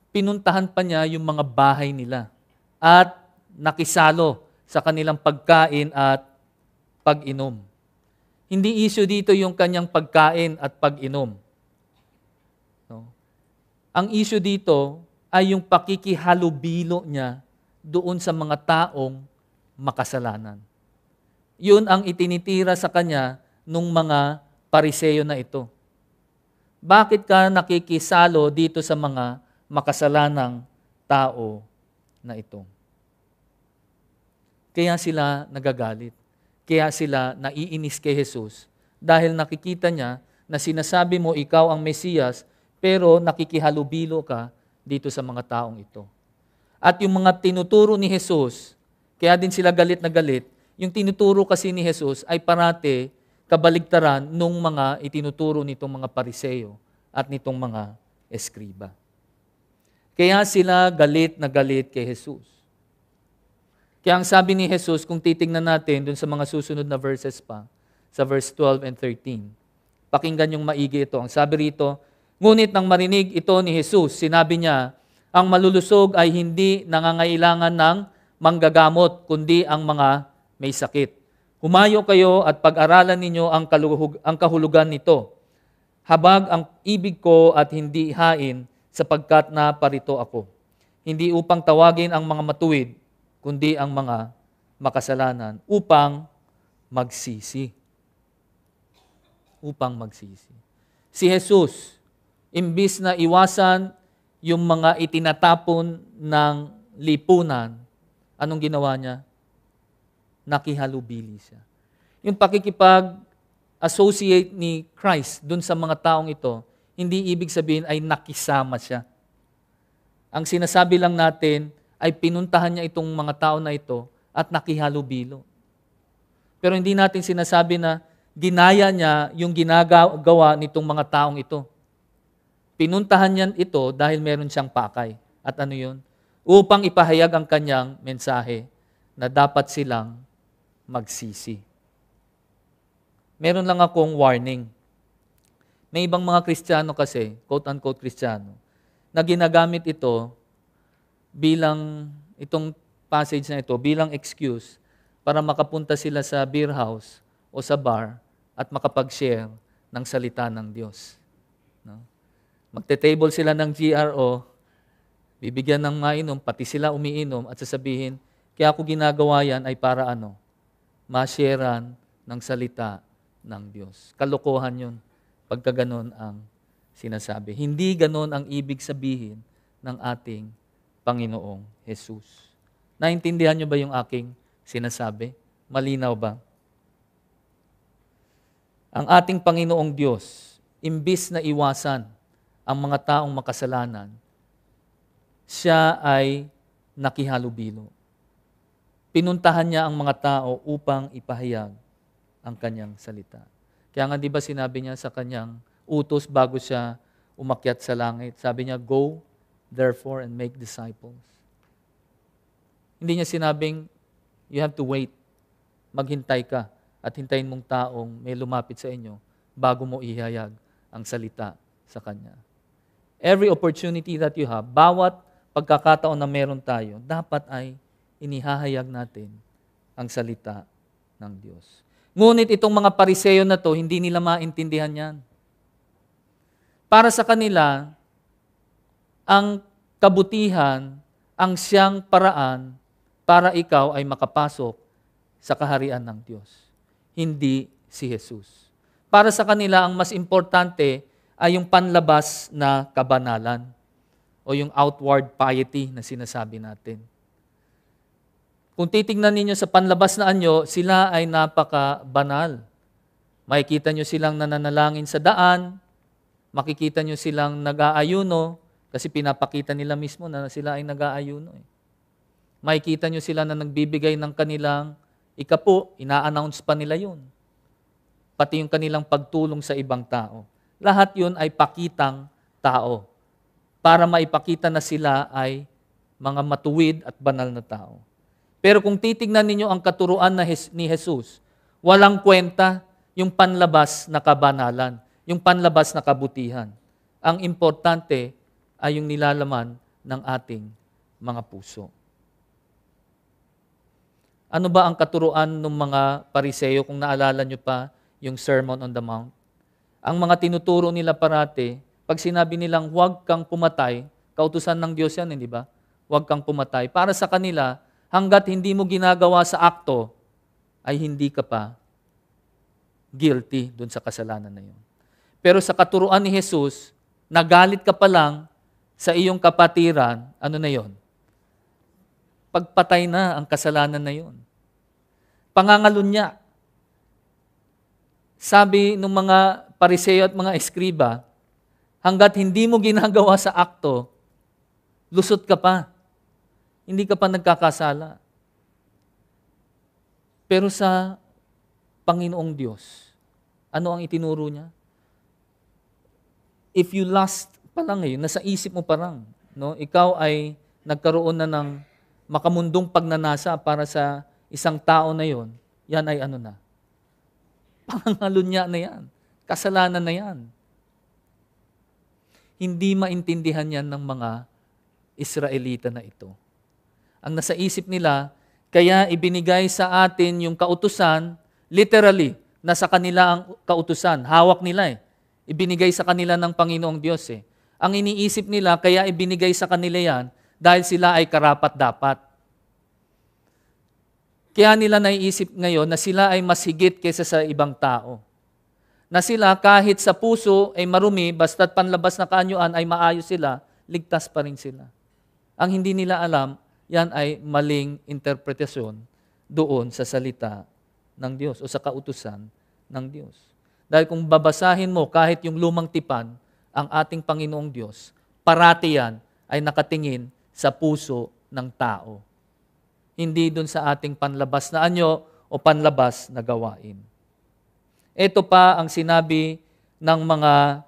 Pinuntahan pa niya yung mga bahay nila at nakisalo sa kanilang pagkain at pag-inom. Hindi issue dito yung kanyang pagkain at pag-inom. No? Ang issue dito ay yung pakikihalubilo niya doon sa mga taong makasalanan. Yun ang itinitira sa kanya nung mga Pariseo na ito. Bakit ka nakikisalo dito sa mga makasalanang tao na ito? Kaya sila nagagalit. Kaya sila naiinis kay Jesus dahil nakikita niya na sinasabi mo ikaw ang Mesiyas pero nakikihalubilo ka dito sa mga taong ito. At yung mga tinuturo ni Jesus, kaya din sila galit na galit, yung tinuturo kasi ni Jesus ay parate kabaligtaran nung mga itinuturo nitong mga Pariseo at nitong mga eskriba. Kaya sila galit na galit kay Jesus. Kaya ang sabi ni Jesus, kung titingnan natin dun sa mga susunod na verses pa, sa verse 12 and 13, pakinggan yung maigi ito. Ang sabi rito, ngunit nang marinig ito ni Jesus, sinabi niya, ang malulusog ay hindi nangangailangan ng manggagamot, kundi ang mga may sakit. Humayo kayo at pag-aralan ninyo ang kahulugan nito. Habag ang ibig ko at hindi hain, sapagkat naparito ako. Hindi upang tawagin ang mga matuwid, kundi ang mga makasalanan, upang magsisi. Upang magsisi. Si Jesus, imbis na iwasan yung mga itinatapon ng lipunan, anong ginawa niya? Nakihalubili siya. Yung pakikipag-associate ni Christ dun sa mga taong ito, hindi ibig sabihin ay nakisama siya. Ang sinasabi lang natin ay pinuntahan niya itong mga tao na ito at nakihalubilo. Pero hindi natin sinasabi na ginaya niya yung ginagawa nitong mga taong ito. Pinuntahan niya ito dahil meron siyang pakay. At ano yun? Upang ipahayag ang kanyang mensahe na dapat silang magsisi. Meron lang akong warning. May ibang mga Kristiyano kasi, quote-unquote Kristiyano, na ginagamit ito bilang, itong passage na ito, bilang excuse para makapunta sila sa beer house o sa bar at makapag-share ng salita ng Diyos. No? Magte-table sila ng GRO, bibigyan ng mainom, pati sila umiinom at sasabihin, kaya ako ginagawa yan ay para ano? Masharean ng salita ng Diyos. Kalokohan yun pagka ganon ang sinasabi. Hindi ganon ang ibig sabihin ng ating Panginoong Jesus. Naintindihan niyo ba yung aking sinasabi? Malinaw ba? Ang ating Panginoong Diyos, imbis na iwasan ang mga taong makasalanan, siya ay nakihalubilo. Pinuntahan niya ang mga tao upang ipahayag ang kanyang salita. Kaya nga di ba sinabi niya sa kanyang utos bago siya umakyat sa langit, sabi niya, "Go, therefore, and make disciples." Hindi niya sinabing, you have to wait. Maghintay ka at hintayin mong taong may lumapit sa inyo bago mo ihayag ang salita sa kanya. Every opportunity that you have, bawat pagkakataon na meron tayo, dapat ay inihahayag natin ang salita ng Diyos. Ngunit itong mga Pariseo na to, hindi nila maintindihan yan. Para sa kanila, ang kabutihan, ang siyang paraan para ikaw ay makapasok sa kaharian ng Diyos. Hindi si Jesus. Para sa kanila, ang mas importante ay yung panlabas na kabanalan o yung outward piety na sinasabi natin. Kung titingnan ninyo sa panlabas na anyo, sila ay napaka-banal. Makikita nyo silang nananalangin sa daan, makikita nyo silang nag-aayuno, kasi pinapakita nila mismo na sila ay nag-aayuno. Makikita nyo sila na nagbibigay ng kanilang ikapo, ina-announce pa nila yun. Pati yung kanilang pagtulong sa ibang tao. Lahat yun ay pakitang tao para maipakita na sila ay mga matuwid at banal na tao. Pero kung titignan ninyo ang katuruan ni Jesus, walang kwenta yung panlabas na kabanalan, yung panlabas na kabutihan. Ang importante ay yung nilalaman ng ating mga puso. Ano ba ang katuruan ng mga Pariseo kung naalala nyo pa yung Sermon on the Mount? Ang mga tinuturo nila parati, pag sinabi nilang huwag kang pumatay, kautusan ng Diyos yan, hindi ba? Huwag kang pumatay. Para sa kanila, hanggat hindi mo ginagawa sa akto, ay hindi ka pa guilty dun sa kasalanan na yun. Pero sa katuruan ni Jesus, nagalit ka pa lang sa iyong kapatiran, ano na yun? Pagpatay na ang kasalanan na yun. Pangangalunya. Sabi ng mga Pariseo at mga eskriba, hanggat hindi mo ginagawa sa akto, lusot ka pa. Hindi ka pa nagkakasala. Pero sa Panginoong Diyos, ano ang itinuro niya? If you lust pa lang ngayon, nasa isip mo pa lang, no? Ikaw ay nagkaroon na ng makamundong pagnanasa para sa isang tao na yon, yan ay ano na? Pangangalunya na yan. Kasalanan na yan. Hindi maintindihan yan ng mga Israelita na ito. Ang nasa isip nila, kaya ibinigay sa atin yung kautusan Literally, nasa kanila ang kautusan. Hawak nila eh. Ibinigay sa kanila ng Panginoong Diyos eh. Ang iniisip nila, kaya ibinigay sa kanila yan, dahil sila ay karapat-dapat. Kaya nila naiisip ngayon na sila ay mas higit kaysa sa ibang tao. Na sila kahit sa puso ay marumi, basta't panlabas na kaanyuan ay maayos sila, ligtas pa rin sila. Ang hindi nila alam, yan ay maling interpretasyon doon sa salita ng Diyos o sa kautusan ng Diyos. Dahil kung babasahin mo kahit yung lumang tipan, ang ating Panginoong Diyos, parati yan ay nakatingin sa puso ng tao. Hindi dun sa ating panlabas na anyo o panlabas na gawain. Ito pa ang sinabi ng mga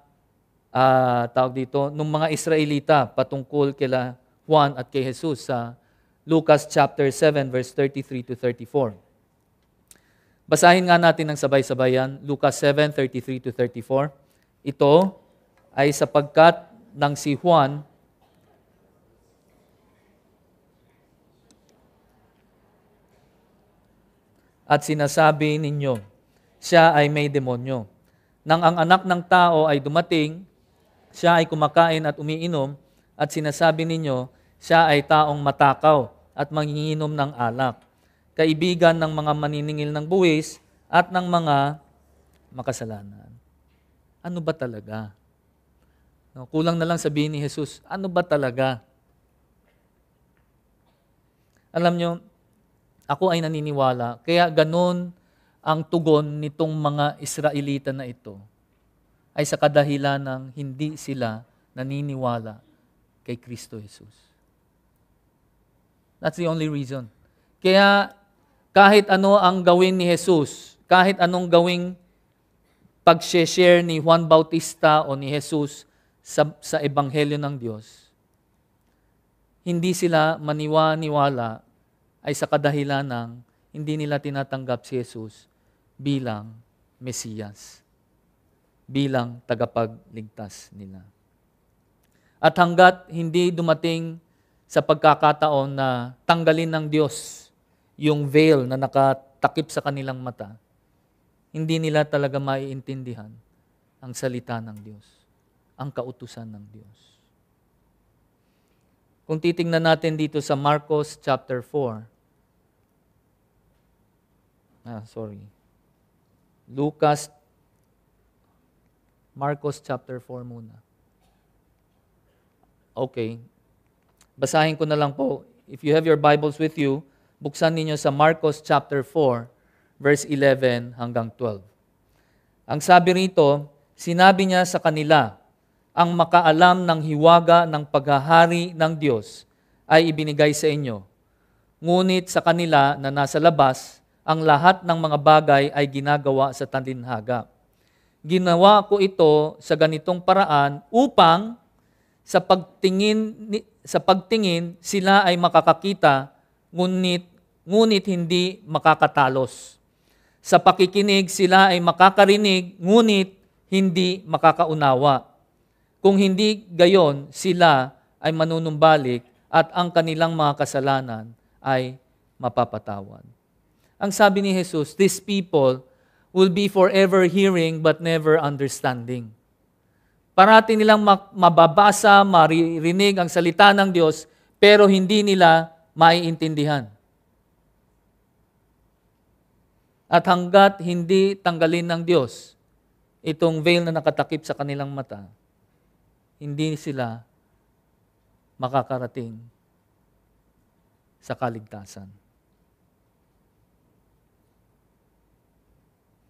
nung mga Israelita patungkol kila Juan at kay Jesus sa Lucas chapter 7 verse 33 to 34. Basahin nga natin ng sabay-sabay yan, Lucas 7:33 to 34. Ito ay sapagkat ng si Juan at sinasabi ninyo, siya ay may demonyo. Nang ang anak ng tao ay dumating, siya ay kumakain at umiinom, at sinasabi ninyo, siya ay taong matakaw at manginginom ng alak, kaibigan ng mga maniningil ng buwis at ng mga makasalanan. Ano ba talaga? Kulang na lang sabihin ni Jesus, ano ba talaga? Alam nyo, ako ay naniniwala, kaya ganun ang tugon nitong mga Israelita na ito ay sa kadahilan ng hindi sila naniniwala kay Kristo Jesus. That's the only reason. Kaya kahit ano ang gawin ni Jesus, kahit anong gawing pag-share ni Juan Bautista o ni Jesus sa Ebanghelyo ng Diyos, hindi sila maniwala ay sa kadahilan ng hindi nila tinatanggap si Jesus bilang Mesiyas, bilang tagapagligtas nila. At hanggat hindi dumating sa pagkakataon na tanggalin ng Diyos yung veil na nakatakip sa kanilang mata, hindi nila talaga maiintindihan ang salita ng Diyos, ang kautusan ng Diyos. Kung titingnan natin dito sa Marcos chapter 4, Marcos chapter 4 muna. Okay. Basahin ko na lang po. If you have your Bibles with you, buksan ninyo sa Marcos chapter 4, verse 11 hanggang 12. Ang sabi rito, sinabi niya sa kanila, ang makaalam ng hiwaga ng paghahari ng Diyos ay ibinigay sa inyo. Ngunit sa kanila na nasa labas, ang lahat ng mga bagay ay ginagawa sa talinhaga. Ginawa ko ito sa ganitong paraan upang sa pagtingin sila ay makakakita, ngunit hindi makakatalos. Sa pakikinig sila ay makakarinig, ngunit hindi makakaunawa. Kung hindi gayon, sila ay manunumbalik at ang kanilang mga kasalanan ay mapapatawad. Ang sabi ni Jesus, these people will be forever hearing but never understanding. Parati nilang mababasa, maririnig ang salita ng Diyos, pero hindi nila maiintindihan. At hanggat hindi tanggalin ng Diyos itong veil na nakatakip sa kanilang mata, hindi sila makakarating sa kaligtasan.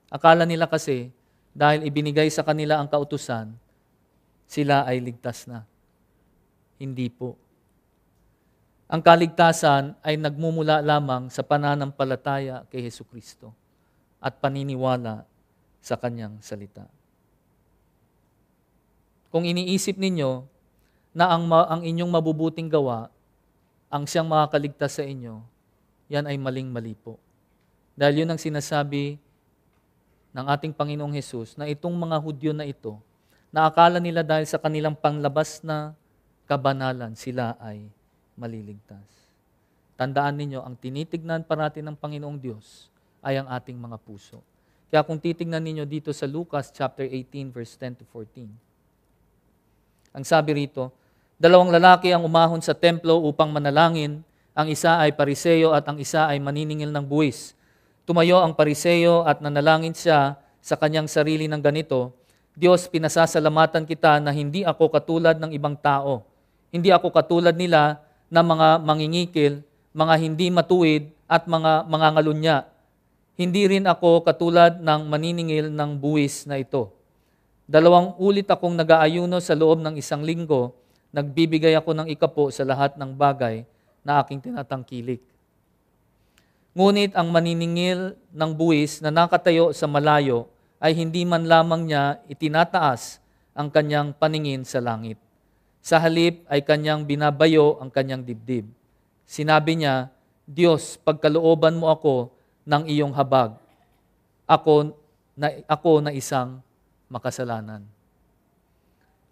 Akala nila kasi, dahil ibinigay sa kanila ang kautusan, sila ay ligtas na. Hindi po. Ang kaligtasan ay nagmumula lamang sa pananampalataya kay Hesukristo at paniniwala sa Kanyang salita. Kung iniisip ninyo na ang inyong mabubuting gawa ang siyang makakaligtas sa inyo, yan ay maling-mali po. Dahil yun ang sinasabi ng ating Panginoong Hesus na itong mga Hudyo na ito, na akala nila dahil sa kanilang panglabas na kabanalan, sila ay maliligtas. Tandaan ninyo, ang tinitignan parati ng Panginoong Diyos ay ang ating mga puso. Kaya kung titingnan ninyo dito sa Lucas chapter 18 verse 10 to 14, ang sabi rito, 2 lalaki ang umahon sa templo upang manalangin, ang isa ay pariseyo at ang isa ay maniningil ng buwis. Tumayo ang pariseyo at nanalangin siya sa kanyang sarili ng ganito, Diyos, pinasasalamatan kita na hindi ako katulad ng ibang tao. Hindi ako katulad nila na mga mangingikil, mga hindi matuwid at mga mangangalunya. Hindi rin ako katulad ng maniningil ng buwis na ito. 2 ulit akong nag-aayuno sa loob ng 1 linggo, nagbibigay ako ng ikapo sa lahat ng bagay na aking tinatangkilik. Ngunit ang maniningil ng buwis na nakatayo sa malayo ay hindi man lamang niya itinataas ang kanyang paningin sa langit. Sa halip ay kanyang binabayo ang kanyang dibdib. Sinabi niya, Diyos, pagkalooban mo ako ng iyong habag. Ako na isang makasalanan.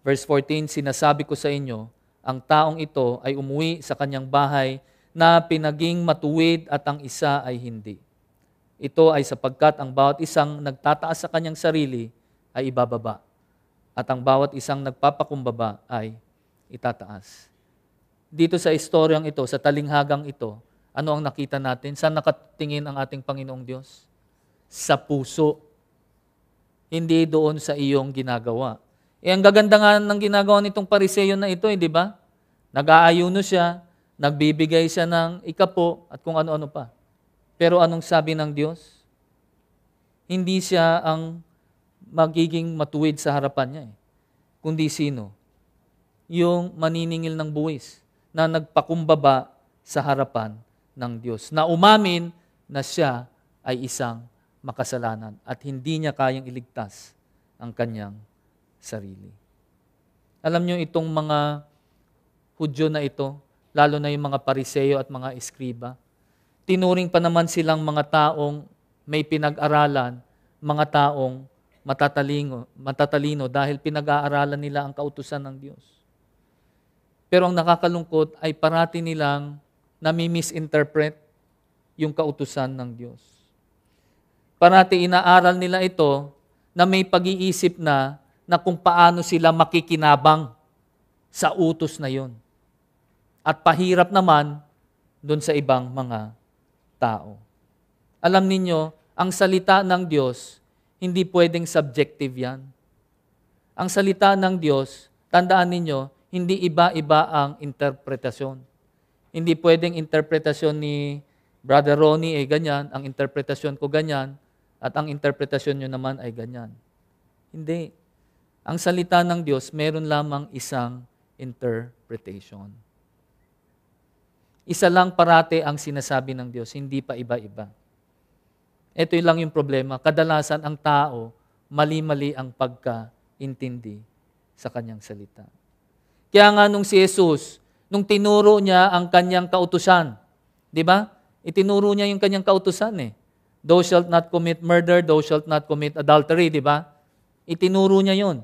Verse 14, sinasabi ko sa inyo, ang taong ito ay umuwi sa kanyang bahay na pinaging matuwid at ang isa ay hindi. Ito ay sapagkat ang bawat isang nagtataas sa kanyang sarili ay ibababa at ang bawat isang nagpapakumbaba ay itataas. Dito sa istoryang ito, sa talinghagang ito, ano ang nakita natin? Saan nakatingin ang ating Panginoong Diyos? Sa puso. Hindi doon sa iyong ginagawa. Ang gaganda nga ng ginagawa nitong pariseyo na ito, di ba? Nag-aayuno siya, nagbibigay siya ng ikapo at kung ano-ano pa. Pero anong sabi ng Diyos? Hindi siya ang magiging matuwid sa harapan niya. Kundi sino? Yung maniningil ng buwis na nagpakumbaba sa harapan ng Diyos. Na umamin na siya ay isang makasalanan at hindi niya kayang iligtas ang kanyang sarili. Alam niyo itong mga Hudyo na ito, lalo na yung mga pariseyo at mga eskriba, tinuring pa naman silang mga taong may pinag-aralan, mga taong matatalino dahil pinag-aaralan nila ang kautusan ng Diyos. Pero ang nakakalungkot ay parati nilang nami-misinterpret yung kautusan ng Diyos. Parati inaaral nila ito na may pag-iisip na kung paano sila makikinabang sa utos na yon. At pahirap naman doon sa ibang mga tao. Alam ninyo, ang salita ng Diyos, hindi pwedeng subjective yan. Ang salita ng Diyos, tandaan ninyo, hindi iba-iba ang interpretasyon. Hindi pwedeng interpretasyon ni Brother Ronnie ay ganyan, ang interpretasyon ko ganyan, at ang interpretasyon nyo naman ay ganyan. Hindi. Ang salita ng Diyos, meron lamang isang interpretation. Isa lang parate ang sinasabi ng Diyos, hindi pa iba-iba. Ito lang yung problema. Kadalasan ang tao, mali-mali ang pagkaintindi sa kanyang salita. Kaya nga nung si Jesus, nung tinuro niya ang kanyang kautusan, di ba? Itinuro niya yung kanyang kautusan eh. Thou shalt not commit murder, thou shalt not commit adultery, di ba? Itinuro niya yon.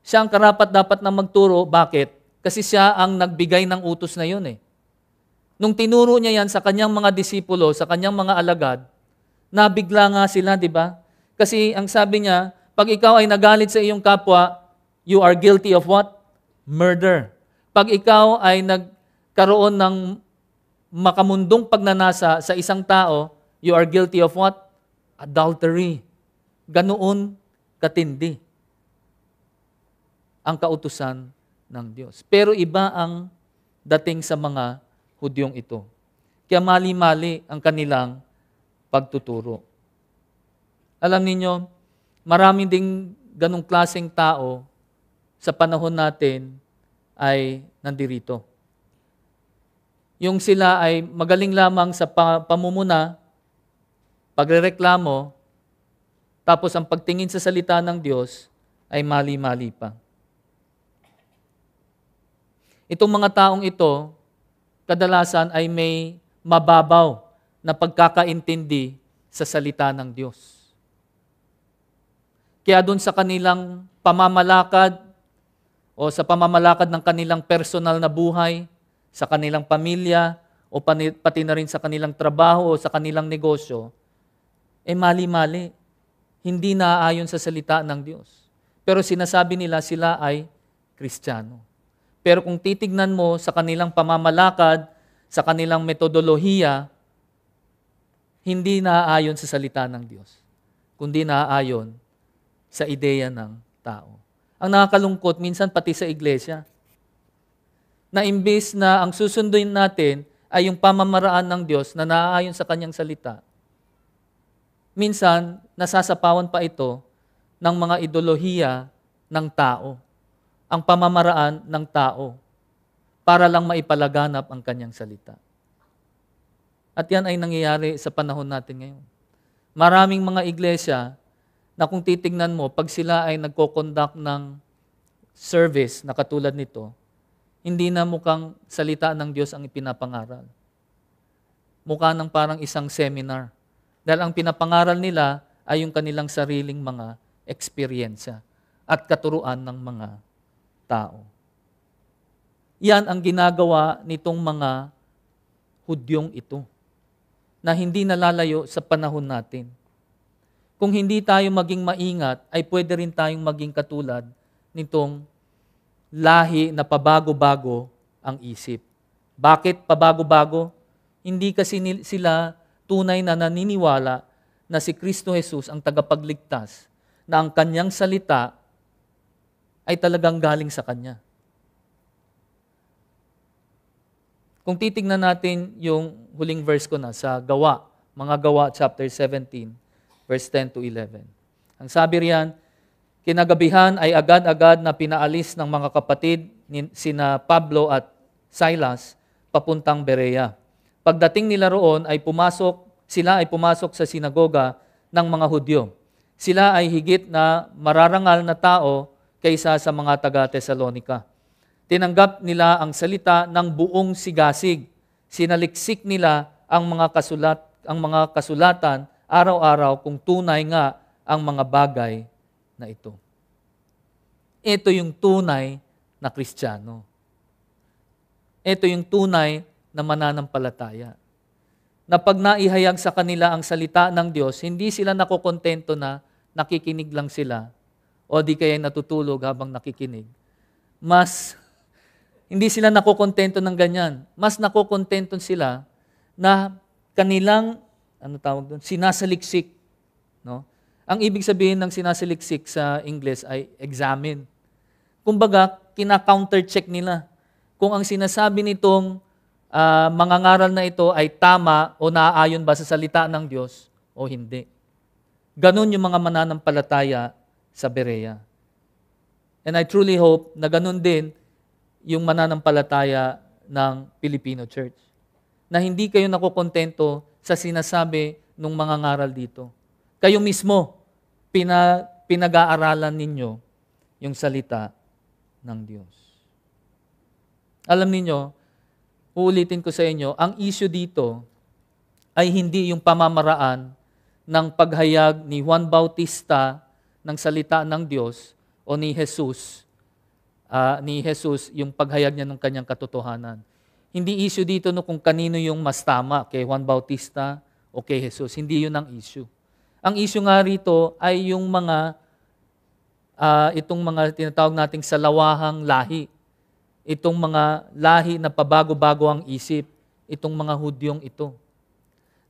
Siya ang karapat-dapat na magturo. Bakit? Kasi siya ang nagbigay ng utos na yun eh. Nung tinuro niya yan sa kanyang mga disipulo, sa kanyang mga alagad, nabigla nga sila, di ba? Kasi ang sabi niya, pag ikaw ay nagalit sa iyong kapwa, you are guilty of what? Murder. Pag ikaw ay nagkaroon ng makamundong pagnanasa sa isang tao, you are guilty of what? Adultery. Ganoon katindi ang kautusan ng Diyos. Pero iba ang dating sa mga Hudyong ito. Kaya mali-mali ang kanilang pagtuturo. Alam ninyo, marami ding ganong klaseng tao sa panahon natin ay nandirito. Yung sila ay magaling lamang sa pamumuna, pagrereklamo, tapos ang pagtingin sa salita ng Diyos ay mali-mali pa. Itong mga taong ito, kadalasan ay may mababaw na pagkakaintindi sa salita ng Diyos. Kaya doon sa kanilang pamamalakad o sa pamamalakad ng kanilang personal na buhay, sa kanilang pamilya o pati na rin sa kanilang trabaho o sa kanilang negosyo, mali-mali. Hindi naaayon sa salita ng Diyos. Pero sinasabi nila sila ay Kristiyano. Pero kung titignan mo sa kanilang pamamalakad, sa kanilang metodolohiya, hindi naaayon sa salita ng Diyos, kundi naaayon sa ideya ng tao. Ang nakakalungkot, minsan pati sa iglesia, na imbes na ang susunduin natin ay yung pamamaraan ng Diyos na naaayon sa kanyang salita, minsan nasasapawan pa ito ng mga ideolohiya ng tao, ang pamamaraan ng tao, para lang maipalaganap ang kanyang salita. At yan ay nangyayari sa panahon natin ngayon. Maraming mga iglesia na kung titignan mo, pag sila ay nagko-conduct ng service na katulad nito, hindi na mukhang salita ng Diyos ang ipinapangaral. Mukha ng parang isang seminar. Dahil ang pinapangaral nila ay yung kanilang sariling mga eksperyensya at katuruan ng mga tao. Yan ang ginagawa nitong mga Hudyong ito, na hindi nalalayo sa panahon natin. Kung hindi tayo maging maingat, ay pwede rin tayong maging katulad nitong lahi na pabago-bago ang isip. Bakit pabago-bago? Hindi kasi sila tunay na naniniwala na si Kristo Jesus ang tagapagligtas, na ang kanyang salita ay talagang galing sa kanya. Kung titignan natin yung huling verse ko na sa Gawa, mga Gawa chapter 17, verse 10 to 11. Ang sabi riyan, kinagabihan ay agad-agad na pinaalis ng mga kapatid sina Pablo at Silas papuntang Berea. Pagdating nila roon sila ay pumasok sa sinagoga ng mga Hudyo. Sila ay higit na mararangal na tao kaysa sa mga taga-Tesalonika. Tinanggap nila ang salita ng buong sigasig. Sinaliksik nila ang mga kasulatan araw-araw kung tunay nga ang mga bagay na ito. Ito yung tunay na Kristiyano. Ito yung tunay na mananampalataya. Na pag naihayag sa kanila ang salita ng Diyos, hindi sila nakokontento na nakikinig lang sila o di kaya natutulog habang nakikinig. Hindi sila nakokontento ng ganyan. Mas nakokontento sila na kanilang, sinasaliksik. No? Ang ibig sabihin ng sinasaliksik sa English ay examine. Kumbaga, kina-counter-check nila kung ang sinasabi nitong mga ngaral na ito ay tama o naaayon ba sa salita ng Diyos o hindi. Ganon yung mga mananampalataya sa Berea. And I truly hope na ganon din yung mananampalataya ng Filipino Church. Na hindi kayo nakokontento sa sinasabi ng mga ngaral dito. Kayo mismo, pinag-aaralan ninyo yung salita ng Diyos. Alam ninyo, uulitin ko sa inyo, ang issue dito ay hindi yung pamamaraan ng paghayag ni Juan Bautista ng salita ng Diyos o ni Jesus, yung paghayag niya ng kanyang katotohanan. Hindi issue dito no kung kanino yung mas tama, kay Juan Bautista o kay Jesus. Hindi yun ang issue. Ang issue nga rito ay yung itong mga tinatawag nating salawahang lahi. Itong mga lahi na pabago-bago ang isip. Itong mga Hudyong ito.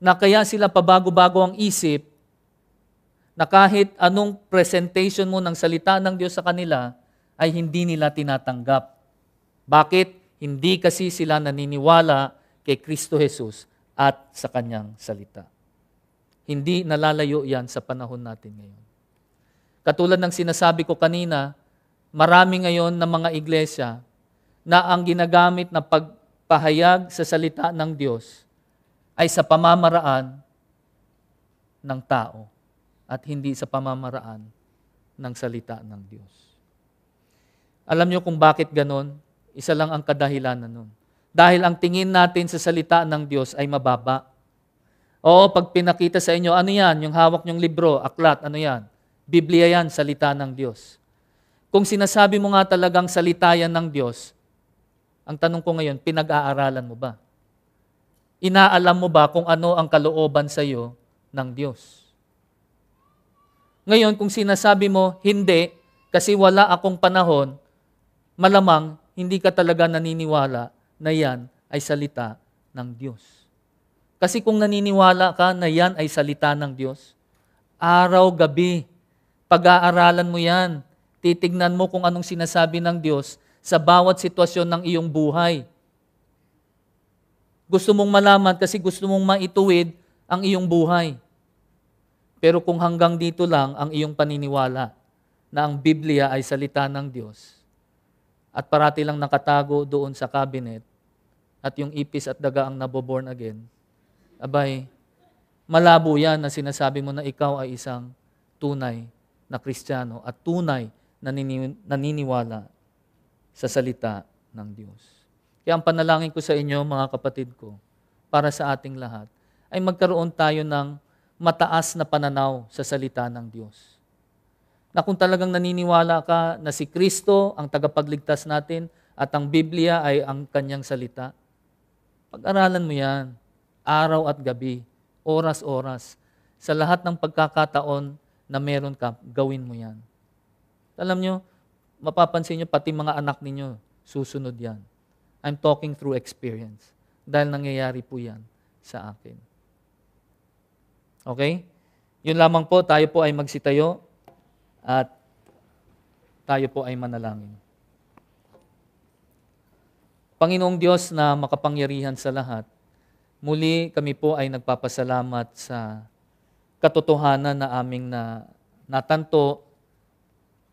Na kaya sila pabago-bago ang isip, na kahit anong presentation mo ng salita ng Diyos sa kanila, ay hindi nila tinatanggap. Bakit? Hindi kasi sila naniniwala kay Kristo Jesus at sa kanyang salita. Hindi nalalayo yan sa panahon natin ngayon. Katulad ng sinasabi ko kanina, marami ngayon na mga iglesia na ang ginagamit na pagpahayag sa salita ng Diyos ay sa pamamaraan ng tao at hindi sa pamamaraan ng salita ng Diyos. Alam niyo kung bakit ganon? Isa lang ang kadahilanan nun. Dahil ang tingin natin sa salita ng Diyos ay mababa. Oo, pag pinakita sa inyo, ano yan? Yung hawak niyong libro, aklat, ano yan? Biblia yan, salita ng Diyos. Kung sinasabi mo nga talagang salita yan ng Diyos, ang tanong ko ngayon, pinag-aaralan mo ba? Inaalam mo ba kung ano ang kalooban sa iyo ng Diyos? Ngayon, kung sinasabi mo, hindi, kasi wala akong panahon, malamang hindi ka talaga naniniwala na yan ay salita ng Diyos. Kasi kung naniniwala ka na yan ay salita ng Diyos, araw-gabi, pag-aaralan mo yan, titignan mo kung anong sinasabi ng Diyos sa bawat sitwasyon ng iyong buhay. Gusto mong malaman kasi gusto mong maituwid ang iyong buhay. Pero kung hanggang dito lang ang iyong paniniwala na ang Biblia ay salita ng Diyos at parati lang nakatago doon sa cabinet at yung ipis at daga ang naboborn again, abay, malabo yan na sinasabi mo na ikaw ay isang tunay na Kristiyano at tunay na naniniwala sa salita ng Diyos. Kaya ang panalangin ko sa inyo, mga kapatid ko, para sa ating lahat, ay magkaroon tayo ng mataas na pananaw sa salita ng Diyos. Na kung talagang naniniwala ka na si Kristo ang tagapagligtas natin at ang Biblia ay ang kanyang salita, pag-aralan mo yan, araw at gabi, oras-oras, sa lahat ng pagkakataon na meron ka, gawin mo yan. Alam nyo, mapapansin nyo, pati mga anak ninyo, susunod yan. I'm talking through experience. Dahil nangyayari po yan sa akin. Okay? Yun lamang po, tayo po ay magsitayo at tayo po ay manalangin. Panginoong Diyos na makapangyarihan sa lahat, muli kami po ay nagpapasalamat sa katotohanan na aming natanto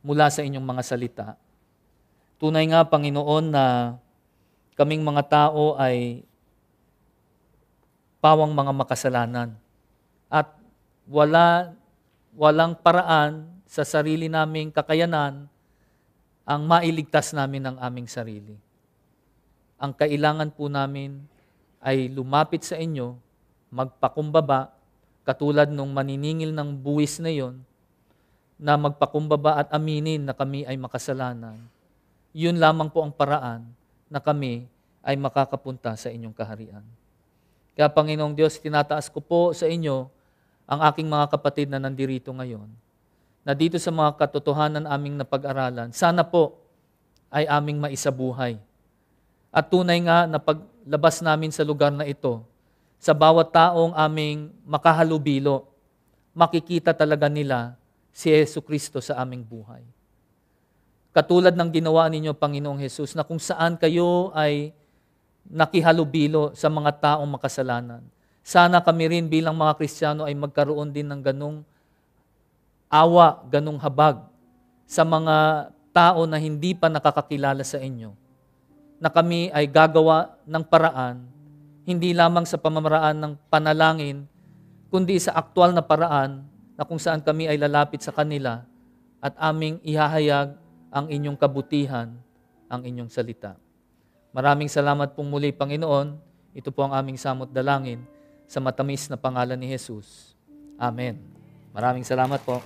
mula sa inyong mga salita. Tunay nga, Panginoon, na kaming mga tao ay pawang mga makasalanan. At walang paraan sa sarili naming kakayanan ang mailigtas namin ang aming sarili. Ang kailangan po namin ay lumapit sa inyo, magpakumbaba, katulad nung maniningil ng buwis na yon, na magpakumbaba at aminin na kami ay makasalanan. Yun lamang po ang paraan na kami ay makakapunta sa inyong kaharian. Kaya Panginoong Diyos, tinataas ko po sa inyo ang aking mga kapatid na nandirito ngayon, na dito sa mga katotohanan aming napag-aralan, sana po ay aming maisabuhay. At tunay nga na paglabas namin sa lugar na ito, sa bawat taong aming makahalubilo, makikita talaga nila si Jesucristo sa aming buhay. Katulad ng ginawa ninyo, Panginoong Jesus, na kung saan kayo ay nakihalubilo sa mga taong makasalanan. Sana kami rin bilang mga Kristiyano ay magkaroon din ng ganung awa, ganung habag sa mga tao na hindi pa nakakakilala sa inyo. Na kami ay gagawa ng paraan, hindi lamang sa pamamaraan ng panalangin, kundi sa aktual na paraan na kung saan kami ay lalapit sa kanila at aming ihahayag ang inyong kabutihan, ang inyong salita. Maraming salamat pong muli, Panginoon. Ito po ang aming samot dalangin sa matamis na pangalan ni Jesus. Amen. Maraming salamat po.